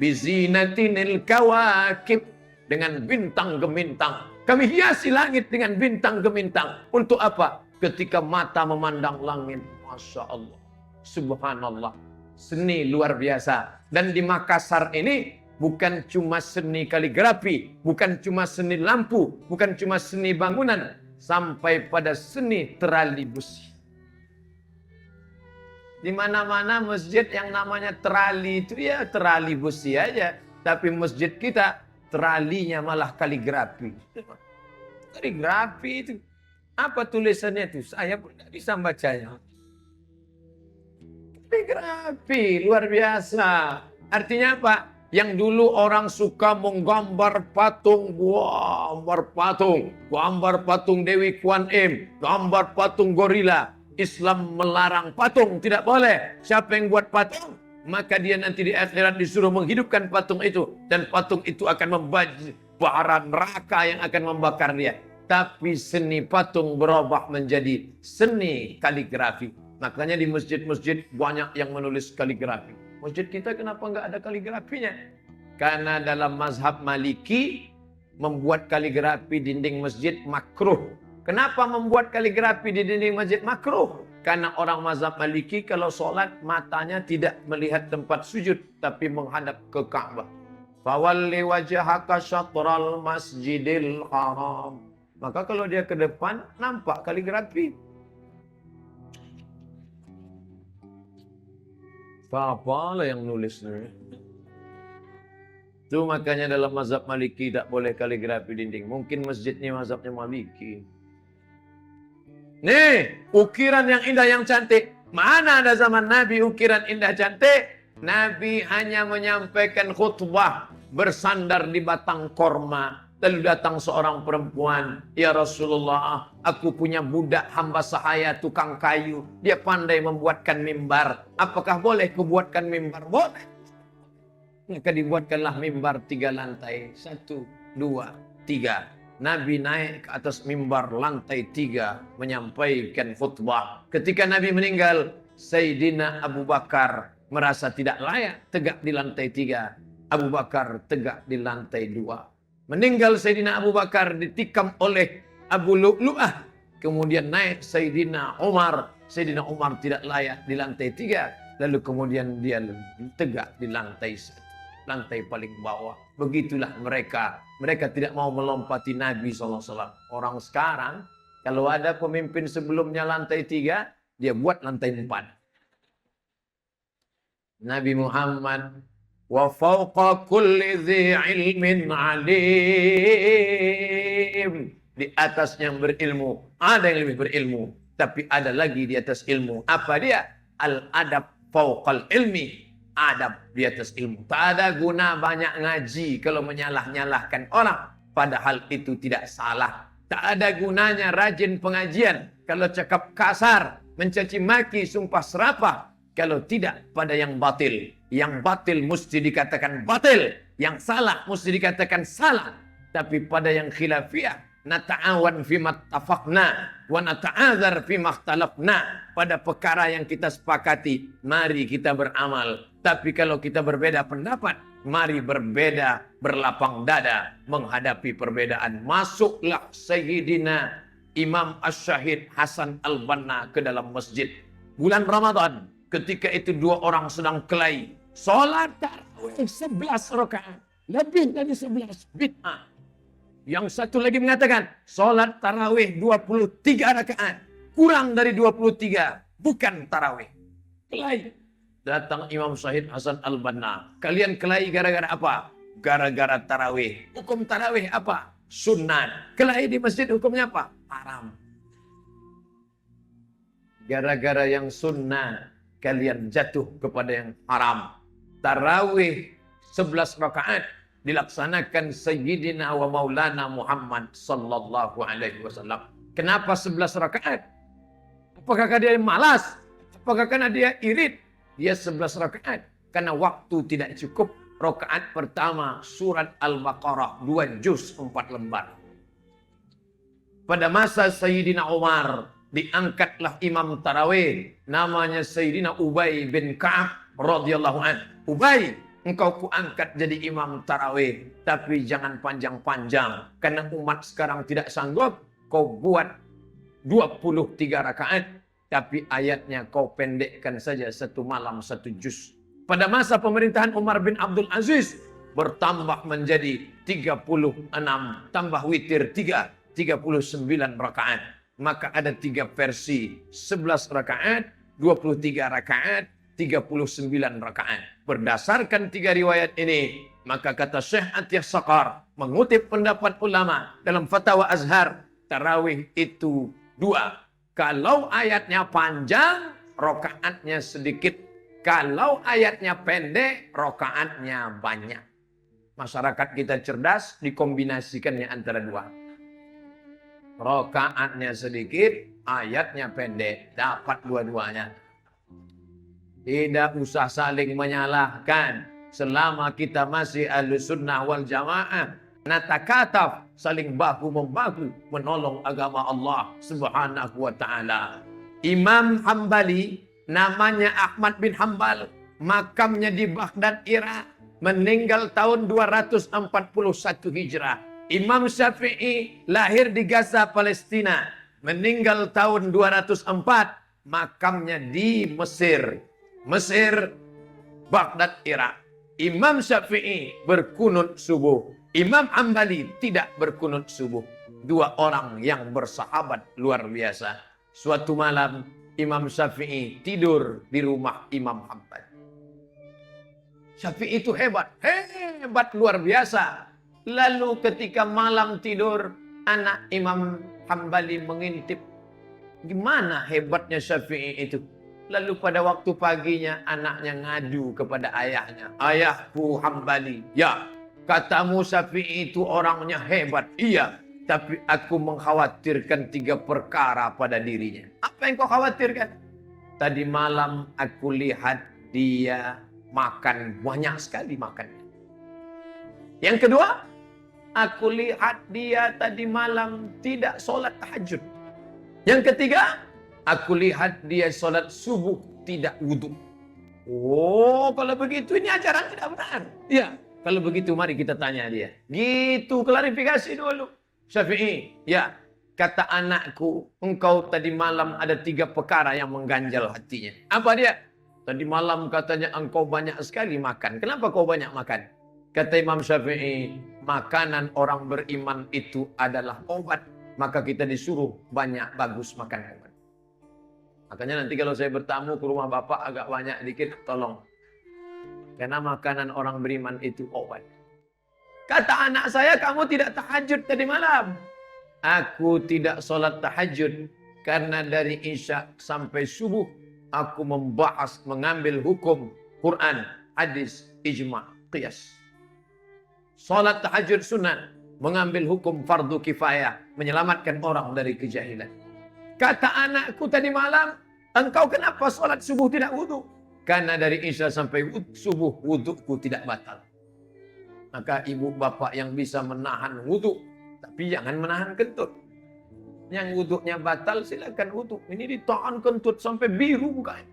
Speaker 1: bizinatinil kawakib, dengan bintang gemintang. Kami hiasi langit dengan bintang gemintang. Untuk apa? Ketika mata memandang langit, Masya Allah, Subhanallah, seni luar biasa. Dan di Makassar ini bukan cuma seni kaligrafi, bukan cuma seni lampu, bukan cuma seni bangunan, sampai pada seni terali besi. Di mana-mana masjid yang namanya terali itu ya terali besi aja. Tapi masjid kita teralinya malah kaligrafi. Kaligrafi itu. Apa tulisannya itu? Saya pun tidak bisa bacanya. Kaligrafi luar biasa. Artinya apa? Yang dulu orang suka menggambar patung, gambar patung Dewi Kuan Im, gambar patung gorila. Islam melarang patung, tidak boleh. Siapa yang buat patung, maka dia nanti di akhirat disuruh menghidupkan patung itu. Dan patung itu akan membara neraka yang akan membakar dia. Tapi seni patung berubah menjadi seni kaligrafi. Makanya di masjid-masjid banyak yang menulis kaligrafi. Masjid kita kenapa nggak ada kaligrafinya? Karena dalam mazhab Maliki, membuat kaligrafi dinding masjid makruh. Kenapa membuat kaligrafi di dinding masjid makruh? Karena orang mazhab Maliki kalau sholat matanya tidak melihat tempat sujud, tapi menghadap ke Ka'bah. Fawalli wajhaka syatral masjidil haram. Maka kalau dia ke depan nampak kaligrafi. Siapa yang nulisnya? Itu makanya dalam mazhab Maliki tak boleh kaligrafi dinding. Mungkin masjidnya mazhabnya Maliki. Nih, ukiran yang indah yang cantik. Mana ada zaman Nabi ukiran indah cantik? Nabi hanya menyampaikan khutbah bersandar di batang korma. Lalu datang seorang perempuan. Ya Rasulullah, aku punya budak hamba sahaya tukang kayu. Dia pandai membuatkan mimbar. Apakah boleh kubuatkan mimbar? Boleh. Maka dibuatkanlah mimbar 3 lantai. 1, 2, 3. Nabi naik ke atas mimbar lantai 3 menyampaikan khutbah. Ketika Nabi meninggal, Sayyidina Abu Bakar merasa tidak layak tegak di lantai 3. Abu Bakar tegak di lantai 2. Meninggal Sayyidina Abu Bakar ditikam oleh Abu Lu'lu'ah. Kemudian naik Sayyidina Umar. Sayyidina Umar tidak layak di lantai 3. Lalu kemudian dia tegak di lantai 1. Lantai paling bawah. Begitulah mereka. Mereka tidak mau melompati Nabi SAW. Orang sekarang, kalau ada pemimpin sebelumnya lantai 3, dia buat lantai 4. Nabi Muhammad, wa fawqa kulli dhi ilmin alim. Di atas yang berilmu, ada yang lebih berilmu. Tapi ada lagi di atas ilmu. Apa dia? Al-adab fawqal ilmi. Adab di atas ilmu. Tak ada guna banyak ngaji kalau menyalah-nyalahkan orang. Padahal itu tidak salah. Tak ada gunanya rajin pengajian kalau cakap kasar, mencaci maki, sumpah serapah. Kalau tidak pada yang batil. Yang batil mesti dikatakan batil. Yang salah mesti dikatakan salah. Tapi pada yang khilafiyah, nata'awan fima tafaqna wa nata'adzar fima ikhtalafna. Pada perkara yang kita sepakati, mari kita beramal. Tapi kalau kita berbeda pendapat, mari berbeda berlapang dada menghadapi perbedaan. Masuklah Sayyidina Imam Asy-Syahid Hasan Al-Banna ke dalam masjid bulan Ramadan. Ketika itu dua orang sedang kelahi. Salat tarawih 11 rakaat. Lebih dari 11 bid'ah. Yang satu lagi mengatakan, salat tarawih 23 rakaat. Kurang dari 23. Bukan tarawih. Kelahi. Datang Imam Syahid Hasan Al-Banna. Kalian kelahi gara-gara apa? Gara-gara tarawih. Hukum tarawih apa? Sunnah. Kelahi di masjid hukumnya apa? Haram. Gara-gara yang sunnah, kalian jatuh kepada yang haram. Tarawih 11 rakaat dilaksanakan Sayyidina wa Maulana Muhammad sallallahu alaihi wasallam. Kenapa 11 rakaat? Apakah dia malas? Apakah karena dia irit? Dia 11 rakaat karena waktu tidak cukup. Rakaat pertama surat Al-Baqarah 2 juz 4 lembar. Pada masa Sayyidina Umar diangkatlah imam tarawih namanya Sayyidina Ubay bin Ka'ab radhiyallahu anhu. Ubay, engkau kuangkat jadi imam tarawih, tapi jangan panjang-panjang karena umat sekarang tidak sanggup. Kau buat 23 rakaat, tapi ayatnya kau pendekkan saja satu malam 1 juz. Pada masa pemerintahan Umar bin Abdul Aziz bertambah menjadi 36 tambah witir 39 rakaat. Maka ada 3 versi, 11 rakaat, 23 rakaat, 39 rakaat. Berdasarkan 3 riwayat ini, maka kata Syekh Atiyah Saqar mengutip pendapat ulama dalam Fatwa Azhar, tarawih itu 2. Kalau ayatnya panjang, rakaatnya sedikit. Kalau ayatnya pendek, rakaatnya banyak. Masyarakat kita cerdas, dikombinasikannya antara 2. Rakaatnya sedikit, ayatnya pendek. Dapat dua-duanya. Tidak usah saling menyalahkan. Selama kita masih Ahlus Sunnah wal Jamaah, natakataf, saling bahu-membahu menolong agama Allah Subhanahu wa taala. Imam Hambali namanya Ahmad bin Hambal, makamnya di Baghdad, Irak, meninggal tahun 241 Hijrah. Imam Syafi'i lahir di Gaza, Palestina, meninggal tahun 204, makamnya di Mesir. Mesir, Baghdad, Irak. Imam Syafi'i berkunut subuh. Imam Hambali tidak berkunut subuh. 2 orang yang bersahabat luar biasa. Suatu malam Imam Syafi'i tidur di rumah Imam Hambali. Syafi'i itu hebat luar biasa. Lalu ketika malam tidur, anak Imam Hambali mengintip. Gimana hebatnya Syafi'i itu? Lalu pada waktu paginya anaknya ngadu kepada ayahnya. Ayahku Hambali, ya, katamu Syafi'i itu orangnya hebat. Iya, tapi aku mengkhawatirkan 3 perkara pada dirinya. Apa yang kau khawatirkan? Tadi malam aku lihat dia makan banyak sekali makannya. Yang kedua, aku lihat dia tadi malam tidak sholat tahajud. Yang ketiga, aku lihat dia sholat subuh tidak wudhu. Oh, kalau begitu ini ajaran tidak benar. Ya, kalau begitu mari kita tanya dia. Gitu, klarifikasi dulu. Syafi'i, ya, kata anakku, engkau tadi malam ada 3 perkara yang mengganjal hatinya. Apa dia? Tadi malam katanya engkau banyak sekali makan. Kenapa kau banyak makan? Kata Imam Syafi'i, makanan orang beriman itu adalah obat. Maka kita disuruh banyak bagus makan obat. Makanya nanti kalau saya bertamu ke rumah bapak agak banyak dikit, tolong. Karena makanan orang beriman itu obat. Kata anak saya, kamu tidak tahajud tadi malam. Aku tidak sholat tahajud. Karena dari isya sampai subuh, aku membahas, mengambil hukum Quran, hadis, ijma', qiyas. Sholat tahajud sunnah, mengambil hukum fardu kifayah, menyelamatkan orang dari kejahilan. Kata anakku tadi malam, engkau kenapa sholat subuh tidak wudhu? Karena dari isya sampai subuh, wudhuku tidak batal. Maka ibu bapak yang bisa menahan wudhu, tapi Tapi jangan menahan kentut. Yang wuduknya batal silakan wuduk. Ini ditahan kentut sampai biru mukanya.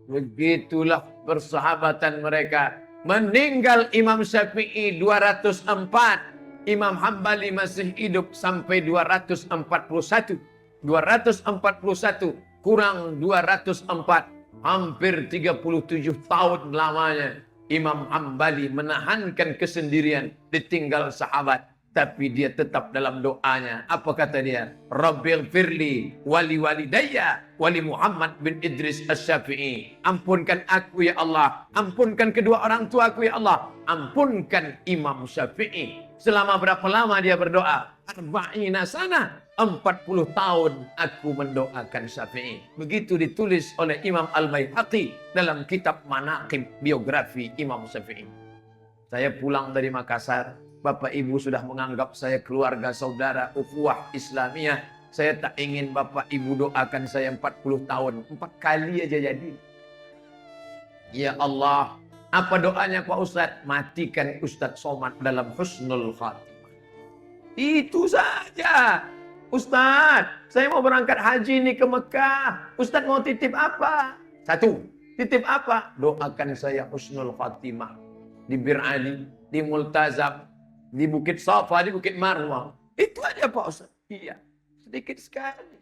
Speaker 1: Begitulah persahabatan mereka. Meninggal Imam Syafi'i 204. Imam Hambali masih hidup sampai 241. 241 kurang 204. Hampir 37 tahun lamanya Imam Hambali menahankan kesendirian, ditinggal sahabat. Tapi dia tetap dalam doanya. Apa kata dia? Rabbighfirli wali walidayya wali Muhammad bin Idris Asy-Syafi'i. Ampunkan aku ya Allah. Ampunkan kedua orang tuaku ya Allah. Ampunkan Imam Syafi'i. Selama berapa lama dia berdoa? Arba'ina sana. 40 tahun aku mendoakan Syafi'i. Begitu ditulis oleh Imam Al-Baihaqi dalam kitab Manaqib biografi Imam Syafi'i. Saya pulang dari Makassar. Bapak Ibu sudah menganggap saya keluarga saudara ukhuwah Islamiyah. Saya tak ingin Bapak Ibu doakan saya 40 tahun. 4 kali aja jadi. Ya Allah, apa doanya Pak Ustadz? Matikan Ustadz Somad dalam husnul khatimah. Itu saja. Ustadz, saya mau berangkat haji nih ke Mekah. Ustadz mau titip apa? 1. Titip apa? Doakan saya husnul khatimah. Di Bir Ali, di Multazam, di Bukit Safa, di Bukit Marwah. Itu aja Pak Ustaz. Iya, sedikit sekali.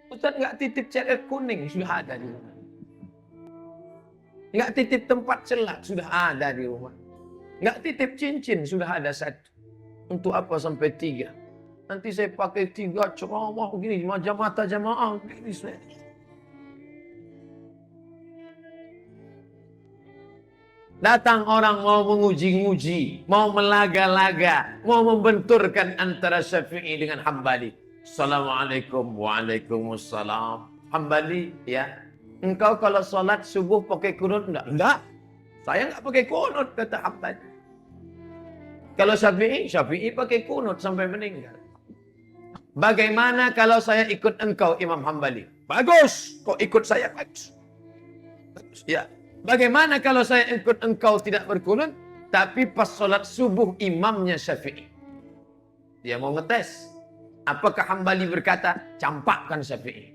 Speaker 1: Ustaz nggak titip ceret kuning, sudah ada di rumah. Nggak titip tempat celak, sudah ada di rumah. Nggak titip cincin, sudah ada 1. Untuk apa sampai 3? Nanti saya pakai 3 ceramah begini, mata jamaah begini saya. Datang orang mau menguji-nguji, mau melaga-laga, mau membenturkan antara Syafi'i dengan Hambali. Assalamualaikum, waalaikumsalam. Hambali, ya, engkau kalau sholat subuh pakai kunut enggak? Enggak, saya enggak pakai kunut, kata Hambali. Kalau Syafi'i pakai kunut sampai meninggal. Bagaimana kalau saya ikut engkau Imam Hambali? Bagus, kau ikut saya bagus. Bagus, ya. Bagaimana kalau saya ikut engkau tidak berkunut, tapi pas sholat subuh imamnya Syafi'i? Dia mau ngetes. Apakah Hambali berkata, campakkan Syafi'i?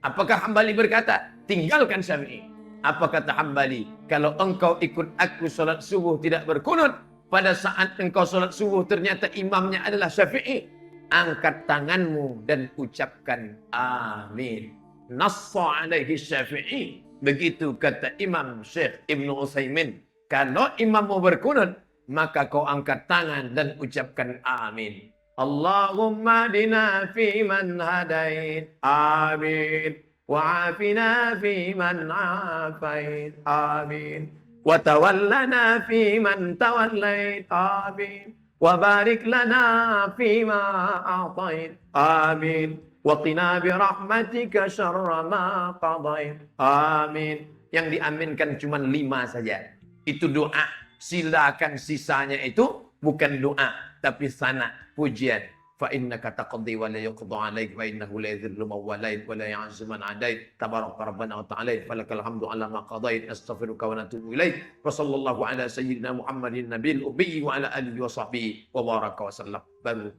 Speaker 1: Apakah Hambali berkata, tinggalkan Syafi'i? Apa kata Hambali? Kalau engkau ikut aku sholat subuh tidak berkunut, pada saat engkau sholat subuh ternyata imamnya adalah Syafi'i, angkat tanganmu dan ucapkan amin. Nassa alaihi Syafi'i. Begitu kata Imam Syekh Ibnu Utsaimin. Kalau imam mau berkunut, maka kau angkat tangan dan ucapkan amin. Allahumma dina fi man hadait. Amin. Wa'afina fi man afait. Amin. Wa tawallana fi man tawallait. Amin. Wa barik lana fi ma a'tait. Amin. Waqina birahmatika syarra ma qadait. Amin. Yang diaminkan cuma 5 saja. Itu doa. Silakan sisanya itu bukan doa, tapi sana, pujian. Fa innaka taqdi wa la yuqda 'alaik wa innahu la yadhillu man walait wa la ya'izzu man 'adait. Tabaraka rabbana wa ta'ala falakal hamdu 'ala ma qadait. Astaghfiruka wa natubu ilaik. Wa sallallahu ala sayyidina Muhammadin nabiyil ummi wa ala alihi wa sahbihi wa baraka wa sallam. Baru.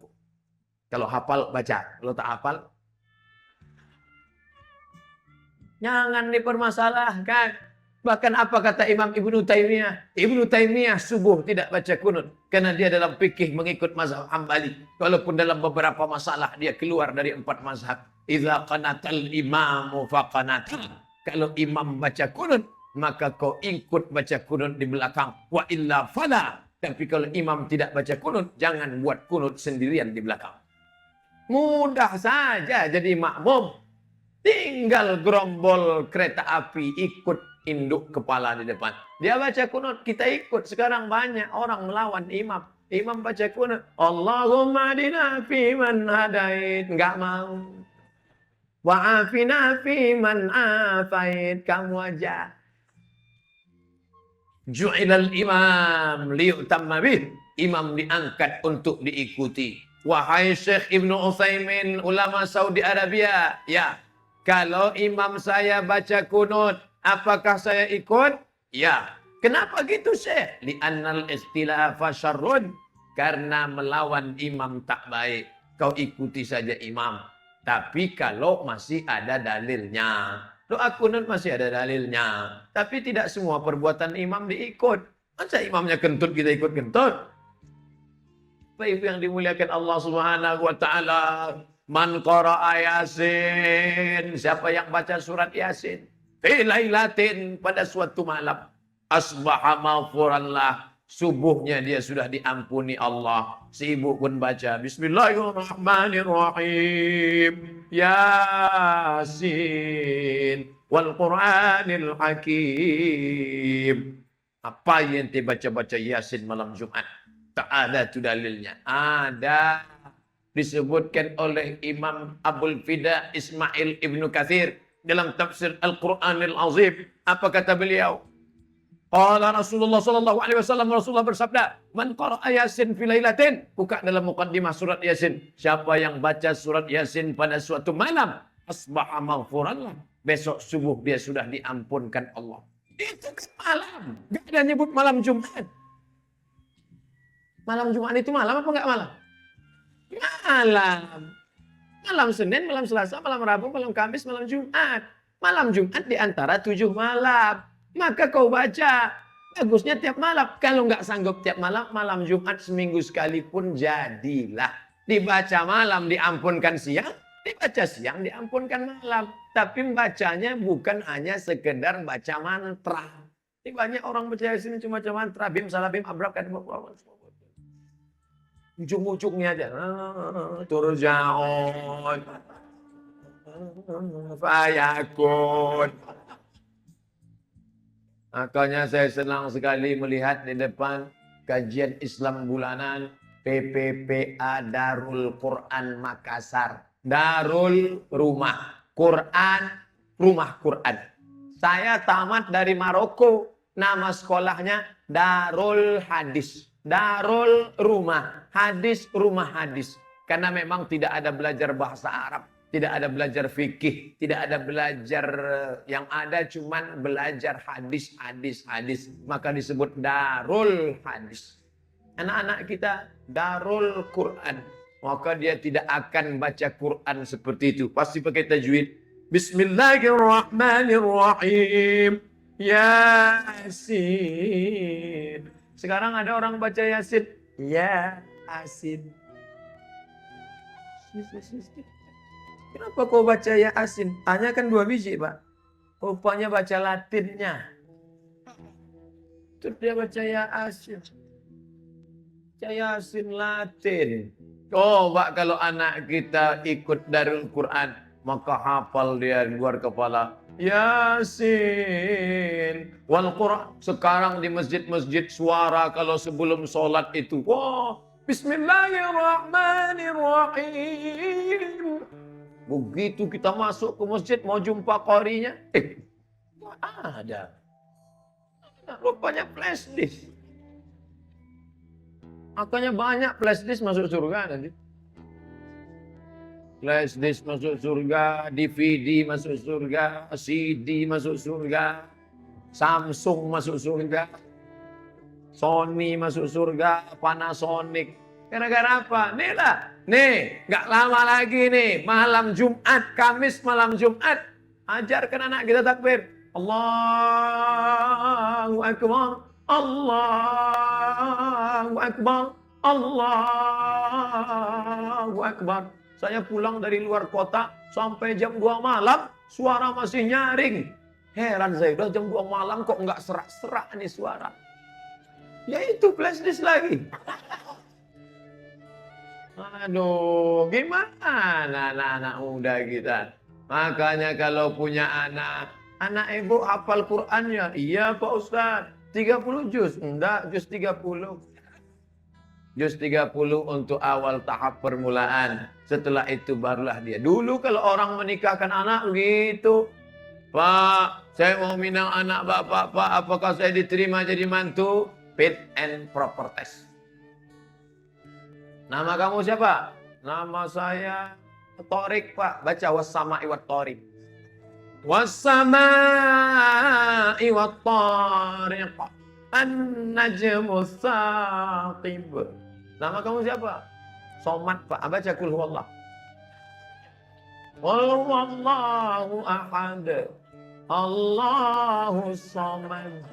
Speaker 1: Kalau hafal baca, kalau tak hafal jangan dipermasalahkan. Bahkan apa kata Imam Ibnu Taimiyah? Ibnu Taimiyah subuh tidak baca kunut karena dia dalam fikih mengikut mazhab Hambali. Walaupun dalam beberapa masalah dia keluar dari 4 mazhab. Idza qanatal imamu faqanata. Kalau imam baca kunut, maka kau ikut baca kunut di belakang. Wa illa fala. Tapi kalau imam tidak baca kunut, jangan buat kunut sendirian di belakang. Mudah saja jadi makmum. Tinggal gerombol kereta api ikut induk kepala di depan. Dia baca kunut, kita ikut. Sekarang banyak orang melawan imam. Imam baca kunut. Allahumma adina fi man hadait. Enggak mau. Wa'afina fi man afait. Kamu aja. Ju'ilal imam liyutamma bih. Imam diangkat untuk diikuti. Wahai Syekh Ibnu Utsaimin, ulama Saudi Arabia. Ya. Kalau imam saya baca kunut, apakah saya ikut? Ya. Kenapa gitu, Syekh? Li'annal istilafa syarrun. karena melawan imam tak baik. Kau ikuti saja imam. Tapi kalau masih ada dalilnya. Doa kunut masih ada dalilnya. Tapi tidak semua perbuatan imam diikut. Masa imamnya kentut kita ikut kentut? Bapak Ibu yang dimuliakan Allah Subhanahu wa taala, man qara'a Yasin, siapa yang baca surat Yasin fi lailatin, pada suatu malam, asbaha maghfuran lah, subuhnya dia sudah diampuni Allah. Si ibu pun baca Bismillahirrahmanirrahim, Yasin wal Qur'anil Hakim. Apa yang dibaca-baca Yasin malam Jumat? Tak ada tu dalilnya. Ada. Disebutkan oleh Imam Abul Fida Ismail Ibnu Katsir dalam tafsir Al-Quranil Azim. Apa kata beliau? Qala Rasulullah sallallahu alaihi wasallam, Rasulullah bersabda, "Man qara'a Yasin fi lailatin." Buka dalam muqaddimah surat Yasin. Siapa yang baca surat Yasin pada suatu malam, asbaha maghfuran lah. Besok subuh dia sudah diampunkan Allah. Itu kan malam. Enggak ada nyebut malam Jumat. Malam Jumat itu malam apa enggak malam? Malam. Malam Senin, malam Selasa, malam Rabu, malam Kamis, malam Jumat. Malam Jumat di antara 7 malam. Maka kau baca. Bagusnya tiap malam. Kalau enggak sanggup tiap malam, malam Jumat seminggu sekali pun jadilah. Dibaca malam diampunkan siang, dibaca siang diampunkan malam. Tapi bacanya bukan hanya sekedar baca mantra. Ini banyak orang percaya sini cuma baca mantra. Bim salabim abrak kadem. Ujung-ujungnya aja. Turja'un. Fayakun. Makanya saya senang sekali melihat di depan kajian Islam bulanan PPPA Darul Quran Makassar. Darul Rumah Quran, Rumah Quran. Saya tamat dari Maroko. Nama sekolahnya Darul Hadis. Darul Rumah Hadis, Rumah Hadis. Karena memang tidak ada belajar bahasa Arab, tidak ada belajar fikih, tidak ada belajar, yang ada cuman belajar hadis. Maka disebut Darul Hadis. Anak-anak kita Darul Quran. Maka dia tidak akan baca Quran seperti itu. Pasti pakai tajwid. Bismillahirrahmanirrahim. Yasin. Sekarang ada orang baca Yasin. Yasin. Kenapa kau baca Yasin? Hanya kan 2 biji, Pak. Rupanya baca Latinnya. Itu dia baca Yasin. Baca Yasin Latin. Oh, Pak, kalau anak kita ikut Darul Quran, maka hafal dia luar kepala. Yasin wal Quran. Sekarang di masjid-masjid suara kalau sebelum sholat itu, wah, Bismillahirrahmanirrahim. Begitu kita masuk ke masjid mau jumpa qorinya, ada. Rupanya flash disk. Makanya banyak flash disk masuk surga nanti. Flash disk masuk surga, DVD masuk surga, CD masuk surga, Samsung masuk surga, Sony masuk surga, Panasonic. Gara-gara apa? Nih lah, nih, nggak lama lagi nih, malam Jumat, Kamis malam Jumat, ajarkan anak kita takbir. Allahu Akbar, Allahu Akbar, Allahu Akbar. Saya pulang dari luar kota sampai jam 2 malam, suara masih nyaring. Heran saya, udah jam 2 malam kok nggak serak-serak nih suara. Ya itu flash disk lagi. Aduh, gimana anak-anak muda kita? Makanya kalau punya anak ibu hafal Qur'annya. Iya Pak Ustaz, 30 juz. Enggak, juz 30. Juz 30 untuk awal tahap permulaan. Setelah itu barulah dia. Dulu kalau orang menikahkan anak gitu. Pak, saya mau minang anak bapak, Pak. Apakah saya diterima jadi mantu? Fit and proper test. Nama kamu siapa? Nama saya Torik, Pak. Baca wassama'i wat Torik. Wassama'i wat Torik. An-najmu saqib. Nama kamu siapa? Somad, Pak. Baca kul huwallah. Qul huwallahu ahad. Allahu samad.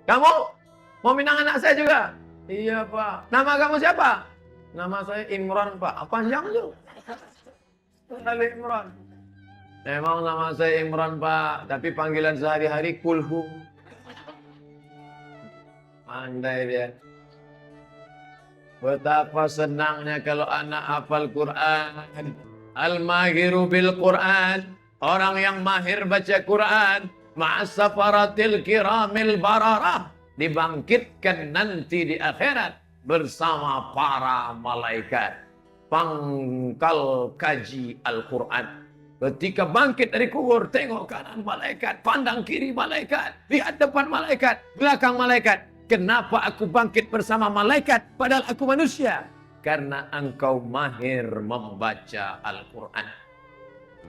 Speaker 1: Kamu mau minang anak saya juga? Iya, Pak. Nama kamu siapa? Nama saya Imran, Pak. Panjang tuh. Ali Imran. Memang nama saya Imran, Pak. Tapi panggilan sehari-hari Kulhu. Pandai dia. Betapa senangnya kalau anak hafal Quran. Al-mahiru bil Quran. Orang yang mahir baca Quran. Ma'asafaratil kiramil bararah. Dibangkitkan nanti di akhirat. Bersama para malaikat. Pangkal kaji Al-Quran. Ketika bangkit dari kubur, tengok kanan malaikat, pandang kiri malaikat, lihat depan malaikat, belakang malaikat. Kenapa aku bangkit bersama malaikat padahal aku manusia? Karena engkau mahir membaca Al-Quran.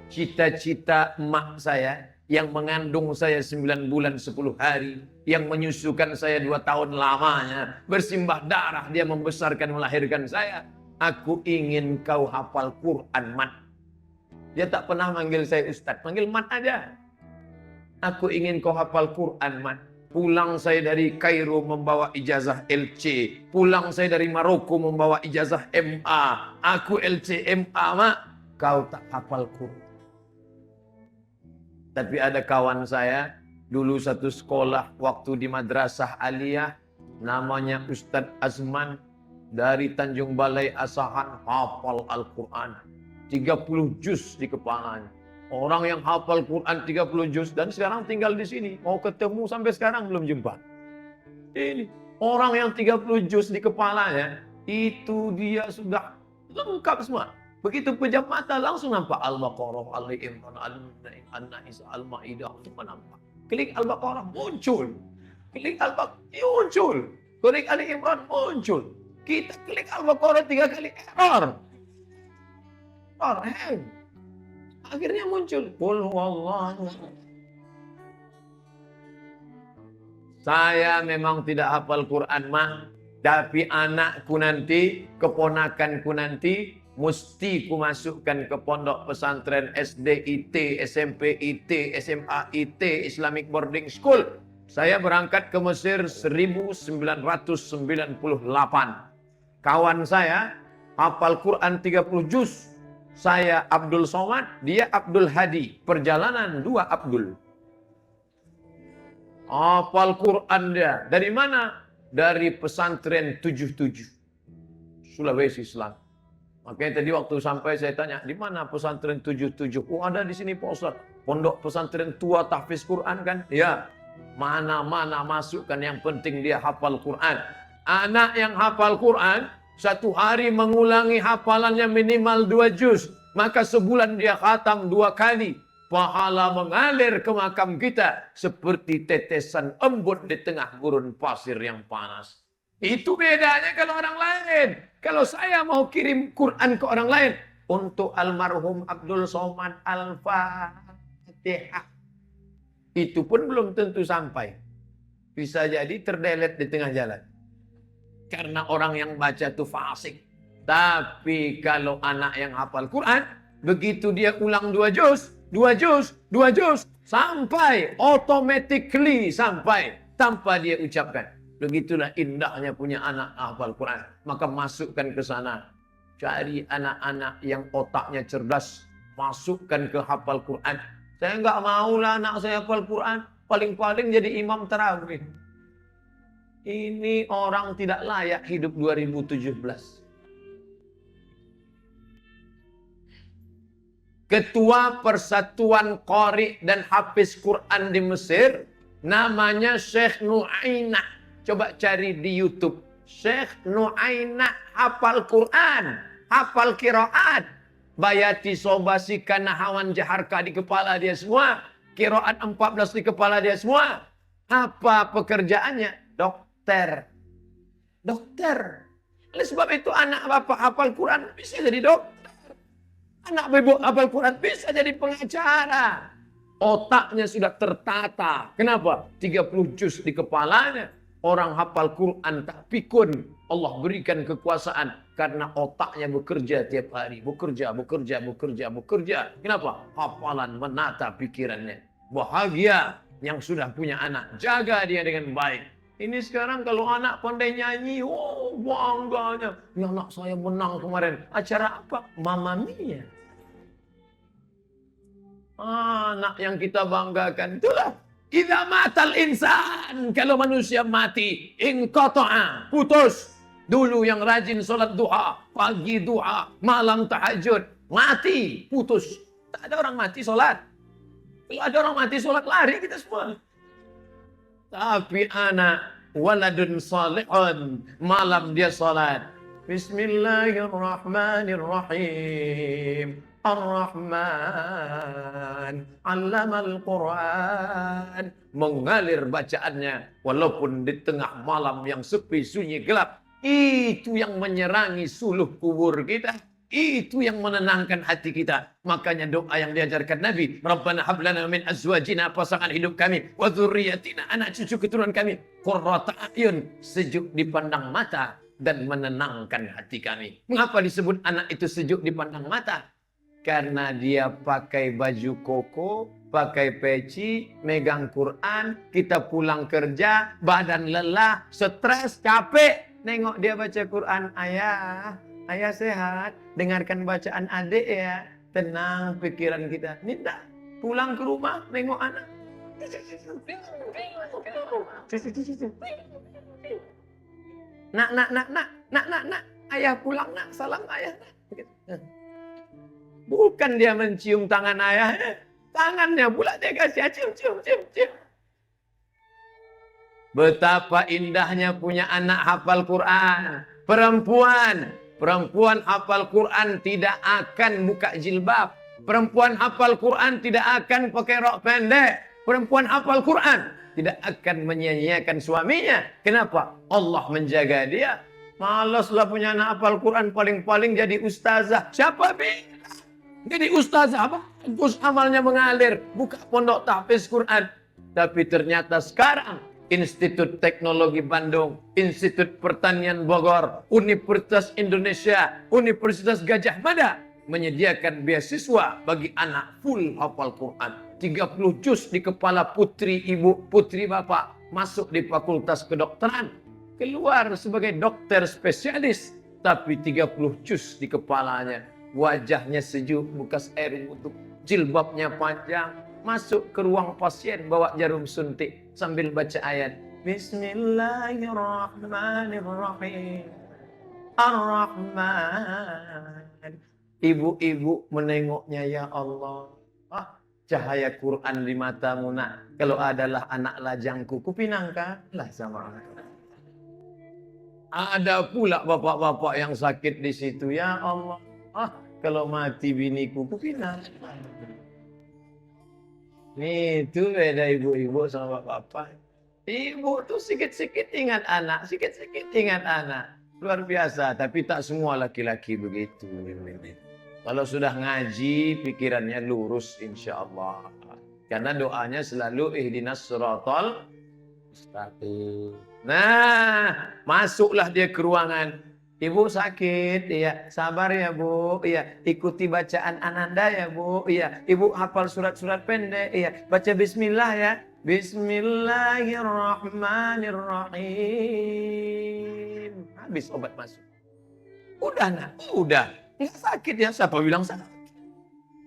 Speaker 1: Cita-cita emak saya yang mengandung saya 9 bulan 10 hari, yang menyusukan saya 2 tahun lamanya, bersimbah darah dia membesarkan melahirkan saya. Aku ingin kau hafal Quran, Mat. Dia tak pernah manggil saya Ustadz, panggil Mat aja. Aku ingin kau hafal Quran, Mat. Pulang saya dari Kairo membawa ijazah LC. Pulang saya dari Maroko membawa ijazah MA. Aku LC MA, Mak. Kau tak hafal Quran. Tapi ada kawan saya, dulu satu sekolah waktu di Madrasah Aliyah, namanya Ustadz Azman, dari Tanjung Balai Asahan, hafal Al-Quran. 30 juz di kepalanya. Orang yang hafal Quran 30 juz dan sekarang tinggal di sini. Mau ketemu sampai sekarang belum jumpa. Ini orang yang 30 juz di kepalanya, itu dia sudah lengkap semua. Begitu pejam mata langsung nampak Al-Baqarah, Ali Imran, An-Nisa, Al-Maidah, semua nampak. Klik Al-Baqarah muncul. Klik Al-Baqarah muncul. Klik Ali Imran muncul. Kita klik Al-Baqarah 3 kali error. Hang. Akhirnya muncul. Qul huwallahu. Saya memang tidak hafal Quran, Mah. Tapi anakku nanti, keponakanku nanti, mesti ku masukkan ke pondok pesantren SD IT, SMP IT, SMA IT, Islamic Boarding School. Saya berangkat ke Mesir 1998. Kawan saya hafal Quran 30 juz. Saya Abdul Somad, dia Abdul Hadi. Perjalanan 2 Abdul. Hafal Quran dia. Dari mana? Dari pesantren 77. Sulawesi Selatan. Makanya tadi waktu sampai saya tanya, di mana pesantren 77? Oh, ada di sini Pak Ustaz. Pondok pesantren tua tahfiz Quran kan? Ya. Mana-mana masukkan, yang penting dia hafal Quran. Anak yang hafal Quran, satu hari mengulangi hafalannya minimal 2 juz. Maka sebulan dia khatam 2 kali. Pahala mengalir ke makam kita. Seperti tetesan embun di tengah gurun pasir yang panas. Itu bedanya kalau orang lain. Kalau saya mau kirim Quran ke orang lain. Untuk almarhum Abdul Somad Al-Fatihah. Itu pun belum tentu sampai. Bisa jadi terdelet di tengah jalan. Karena orang yang baca itu fasik. Tapi kalau anak yang hafal Quran, begitu dia ulang 2 juz, 2 juz, 2 juz, sampai, automatically sampai, tanpa dia ucapkan. Begitulah indahnya punya anak hafal Quran. Maka masukkan ke sana. Cari anak-anak yang otaknya cerdas. Masukkan ke hafal Quran. Saya nggak maulah anak saya hafal Quran. Paling-paling jadi imam tarawih. Ini orang tidak layak hidup 2017. Ketua Persatuan Qari dan Hafiz Quran di Mesir, namanya Syekh Nu'ainah. Coba cari di YouTube. Syekh Nu'ainah hafal Quran, hafal qiraat. Bayati sobasi kanahawan jaharka di kepala dia semua. Qiraat 14 di kepala dia semua. Apa pekerjaannya? Dokter. Dokter. Oleh sebab itu anak bapak hafal Quran bisa jadi dokter. Anak ibu hafal Quran bisa jadi pengacara. Otaknya sudah tertata. Kenapa? 30 juz di kepalanya. Orang hafal Quran tak pikun. Allah berikan kekuasaan. Karena otaknya bekerja tiap hari. Bekerja. Kenapa? Hafalan menata pikirannya. Bahagia yang sudah punya anak. Jaga dia dengan baik. Ini sekarang kalau anak pandai nyanyi. Oh, bangganya. Ya, anak saya menang kemarin. Acara apa? Mamma Mia. Anak yang kita banggakan. Itulah. Idza matal insan. Kalau manusia mati. Inqata'a. Putus. Dulu yang rajin sholat duha. Pagi duha. Malam tahajud. Mati. Putus. Tak ada orang mati sholat. Kalau ada orang mati sholat lari kita semua. Tapi anak. Waladun salihun. Malam dia sholat. Bismillahirrahmanirrahim. Ar-Rahman, Allamal Quran. Mengalir bacaannya. Walaupun di tengah malam yang sepi, sunyi, gelap. Itu yang menyerangi suluh kubur kita. Itu yang menenangkan hati kita. Makanya doa yang diajarkan Nabi. Rabbana hablana min azwajina, pasangan hidup kami. Wa dzurriyyatina, anak cucu keturunan kami. Qurrata a'yun, sejuk dipandang mata. Dan menenangkan hati kami. Mengapa disebut anak itu sejuk dipandang mata? Karena dia pakai baju koko, pakai peci, megang Quran, kita pulang kerja, badan lelah, stres, capek. Nengok dia baca Quran, ayah sehat, dengarkan bacaan adik ya. Tenang pikiran kita. Ini tak, pulang ke rumah, nengok anak. Nak, ayah pulang nak, salam ayah. Bukan dia mencium tangan ayahnya. Tangannya pula dia kasih cium. Betapa indahnya punya anak hafal Quran. Perempuan hafal Quran tidak akan buka jilbab. Perempuan hafal Quran tidak akan pakai rok pendek. Perempuan hafal Quran tidak akan menyia-nyiakan suaminya. Kenapa? Allah menjaga dia. Malaslah punya anak hafal Quran, paling-paling jadi ustazah. Siapa bilang? Jadi ustazah bagus amalnya mengalir, buka pondok tahfiz Quran. Tapi ternyata sekarang Institut Teknologi Bandung, Institut Pertanian Bogor, Universitas Indonesia, Universitas Gajah Mada menyediakan beasiswa bagi anak full hafal Quran. 30 juz di kepala putri ibu, putri bapak, masuk di fakultas kedokteran, keluar sebagai dokter spesialis, tapi 30 juz di kepalanya. Wajahnya sejuk, bekas air wudhu, jilbabnya panjang, masuk ke ruang pasien bawa jarum suntik sambil baca ayat. Bismillahirrahmanirrahim. Ar-Rahman. Ibu-ibu menengoknya, ya Allah. Cahaya Quran di matamu nak. Kalau adalah anak lajangku, kupinangkanlah sama anak. Ada pula bapak-bapak yang sakit di situ, ya Allah. Kalau mati biniku, kupinang. Nih, itu beda ibu-ibu sama bapak-bapak. Ibu tuh sikit-sikit ingat anak, sikit-sikit ingat anak. Luar biasa, tapi tak semua laki-laki begitu. Kalau sudah ngaji, pikirannya lurus insya Allah. Karena doanya selalu ihdinas siratal mustaqim. Nah, masuklah dia ke ruangan. Ibu sakit, iya. Sabar ya Bu, iya. Ikuti bacaan Ananda ya Bu, iya. Ibu hafal surat-surat pendek, iya. Baca bismillah ya. Bismillahirrahmanirrahim. Habis obat masuk. Udah nak, udah. Nggak sakit ya, siapa bilang sakit?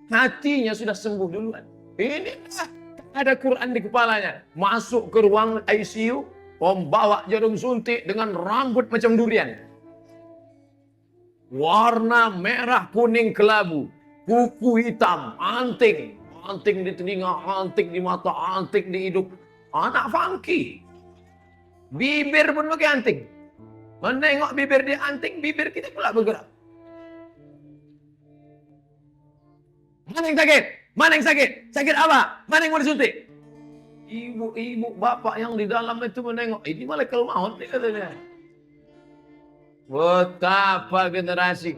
Speaker 1: Hatinya sudah sembuh duluan. Ini ada Quran di kepalanya. Masuk ke ruang ICU, membawa jarum suntik dengan rambut macam durian. Warna merah kuning kelabu, kuku hitam, anting di telinga, anting di mata, anting di hidung. Anak funky. Bibir pun pakai anting. Menengok bibir dia anting, bibir kita pula bergerak. Mana yang sakit? Mana yang sakit? Sakit apa? Mana yang mau disuntik? Ibu-ibu, bapak yang di dalam itu menengok. Ini malaikat maut nih katanya. Betapa generasi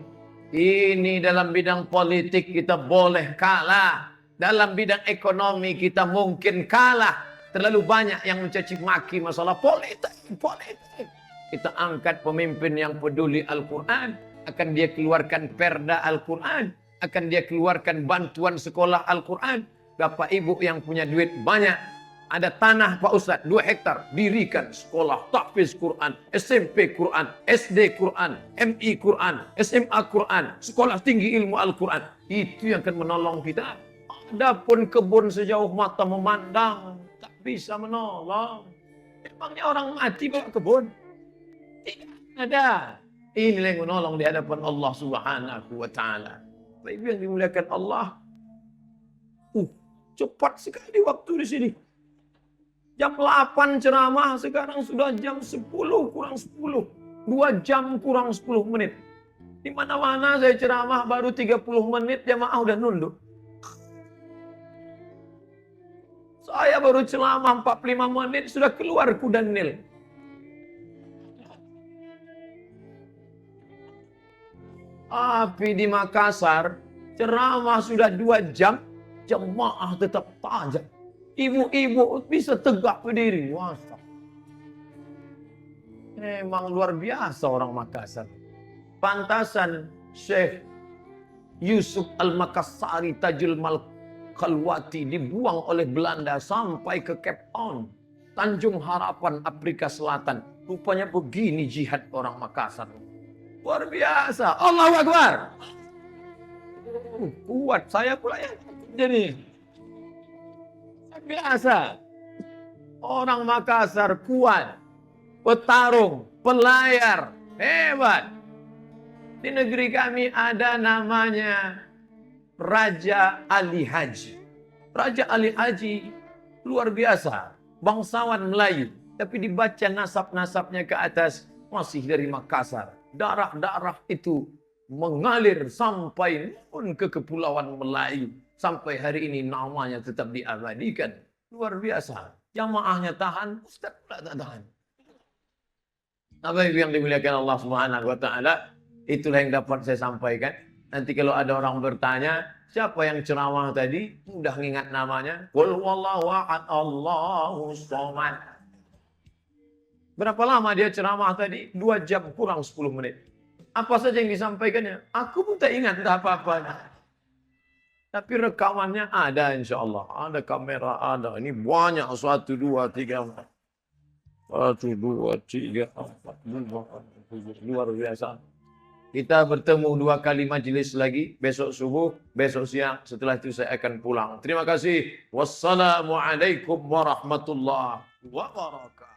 Speaker 1: ini dalam bidang politik kita boleh kalah. Dalam bidang ekonomi kita mungkin kalah. Terlalu banyak yang mencaci maki masalah politik. Kita angkat pemimpin yang peduli Al-Quran. Akan dia keluarkan perda Al-Quran. Akan dia keluarkan bantuan sekolah Al-Quran. Bapak ibu yang punya duit banyak. Ada tanah Pak Ustadz 2 hektar. Dirikan sekolah tahfiz Quran, SMP Quran, SD Quran, MI Quran, SMA Quran, sekolah tinggi ilmu Al-Quran. Itu yang akan menolong kita. Adapun kebun sejauh mata memandang tak bisa menolong. Emangnya orang mati bawa kebun? Tidak ada. Inilah yang menolong di hadapan Allah Subhanahu wa taala. Baik yang dimuliakan Allah. Cepat sekali waktu di sini. Jam 8 ceramah, sekarang sudah jam 10 kurang 10. 2 jam kurang 10 menit. Di mana-mana saya ceramah baru 30 menit, jamaah udah nunduk. Saya baru ceramah 45 menit, sudah keluar kuda Nil. Tapi di Makassar, ceramah sudah 2 jam, jemaah tetap tajam. Ibu-ibu bisa tegak berdiri. Wah, memang luar biasa orang Makassar. Pantasan Syekh Yusuf Al-Makassari Tajul Mal-Khalwati dibuang oleh Belanda sampai ke Cape Town, Tanjung Harapan, Afrika Selatan. Rupanya begini jihad orang Makassar. Luar biasa. Allahu Akbar. Kuat saya pula yang jadi. Biasa. Orang Makassar kuat. Petarung, pelayar, hebat. Di negeri kami ada namanya Raja Ali Haji. Raja Ali Haji luar biasa. Bangsawan Melayu. Tapi dibaca nasab-nasabnya ke atas masih dari Makassar. Darah-darah itu mengalir sampai pun ke Kepulauan Melayu. Sampai hari ini namanya tetap diabadikan. Luar biasa. Jamaahnya tahan, Ustaz pula tak tahan. Apa yang dimuliakan Allah Subhanahu wa taala, itulah yang dapat saya sampaikan. Nanti kalau ada orang bertanya, siapa yang ceramah tadi? Mudah ingat namanya. Qul huwallahu ahad, Allahus samad. Berapa lama dia ceramah tadi? 2 jam kurang 10 menit. Apa saja yang disampaikannya? Aku pun tak ingat apa-apa. Tapi rekamannya ada insya Allah. Ada kamera, ada. Ini banyak. 1, 2, 3, 4. 1, 2, 3, 4, 5, luar biasa. Kita bertemu 2 kali majelis lagi. Besok subuh, besok siang. Setelah itu saya akan pulang. Terima kasih. Wassalamualaikum warahmatullahi wabarakatuh.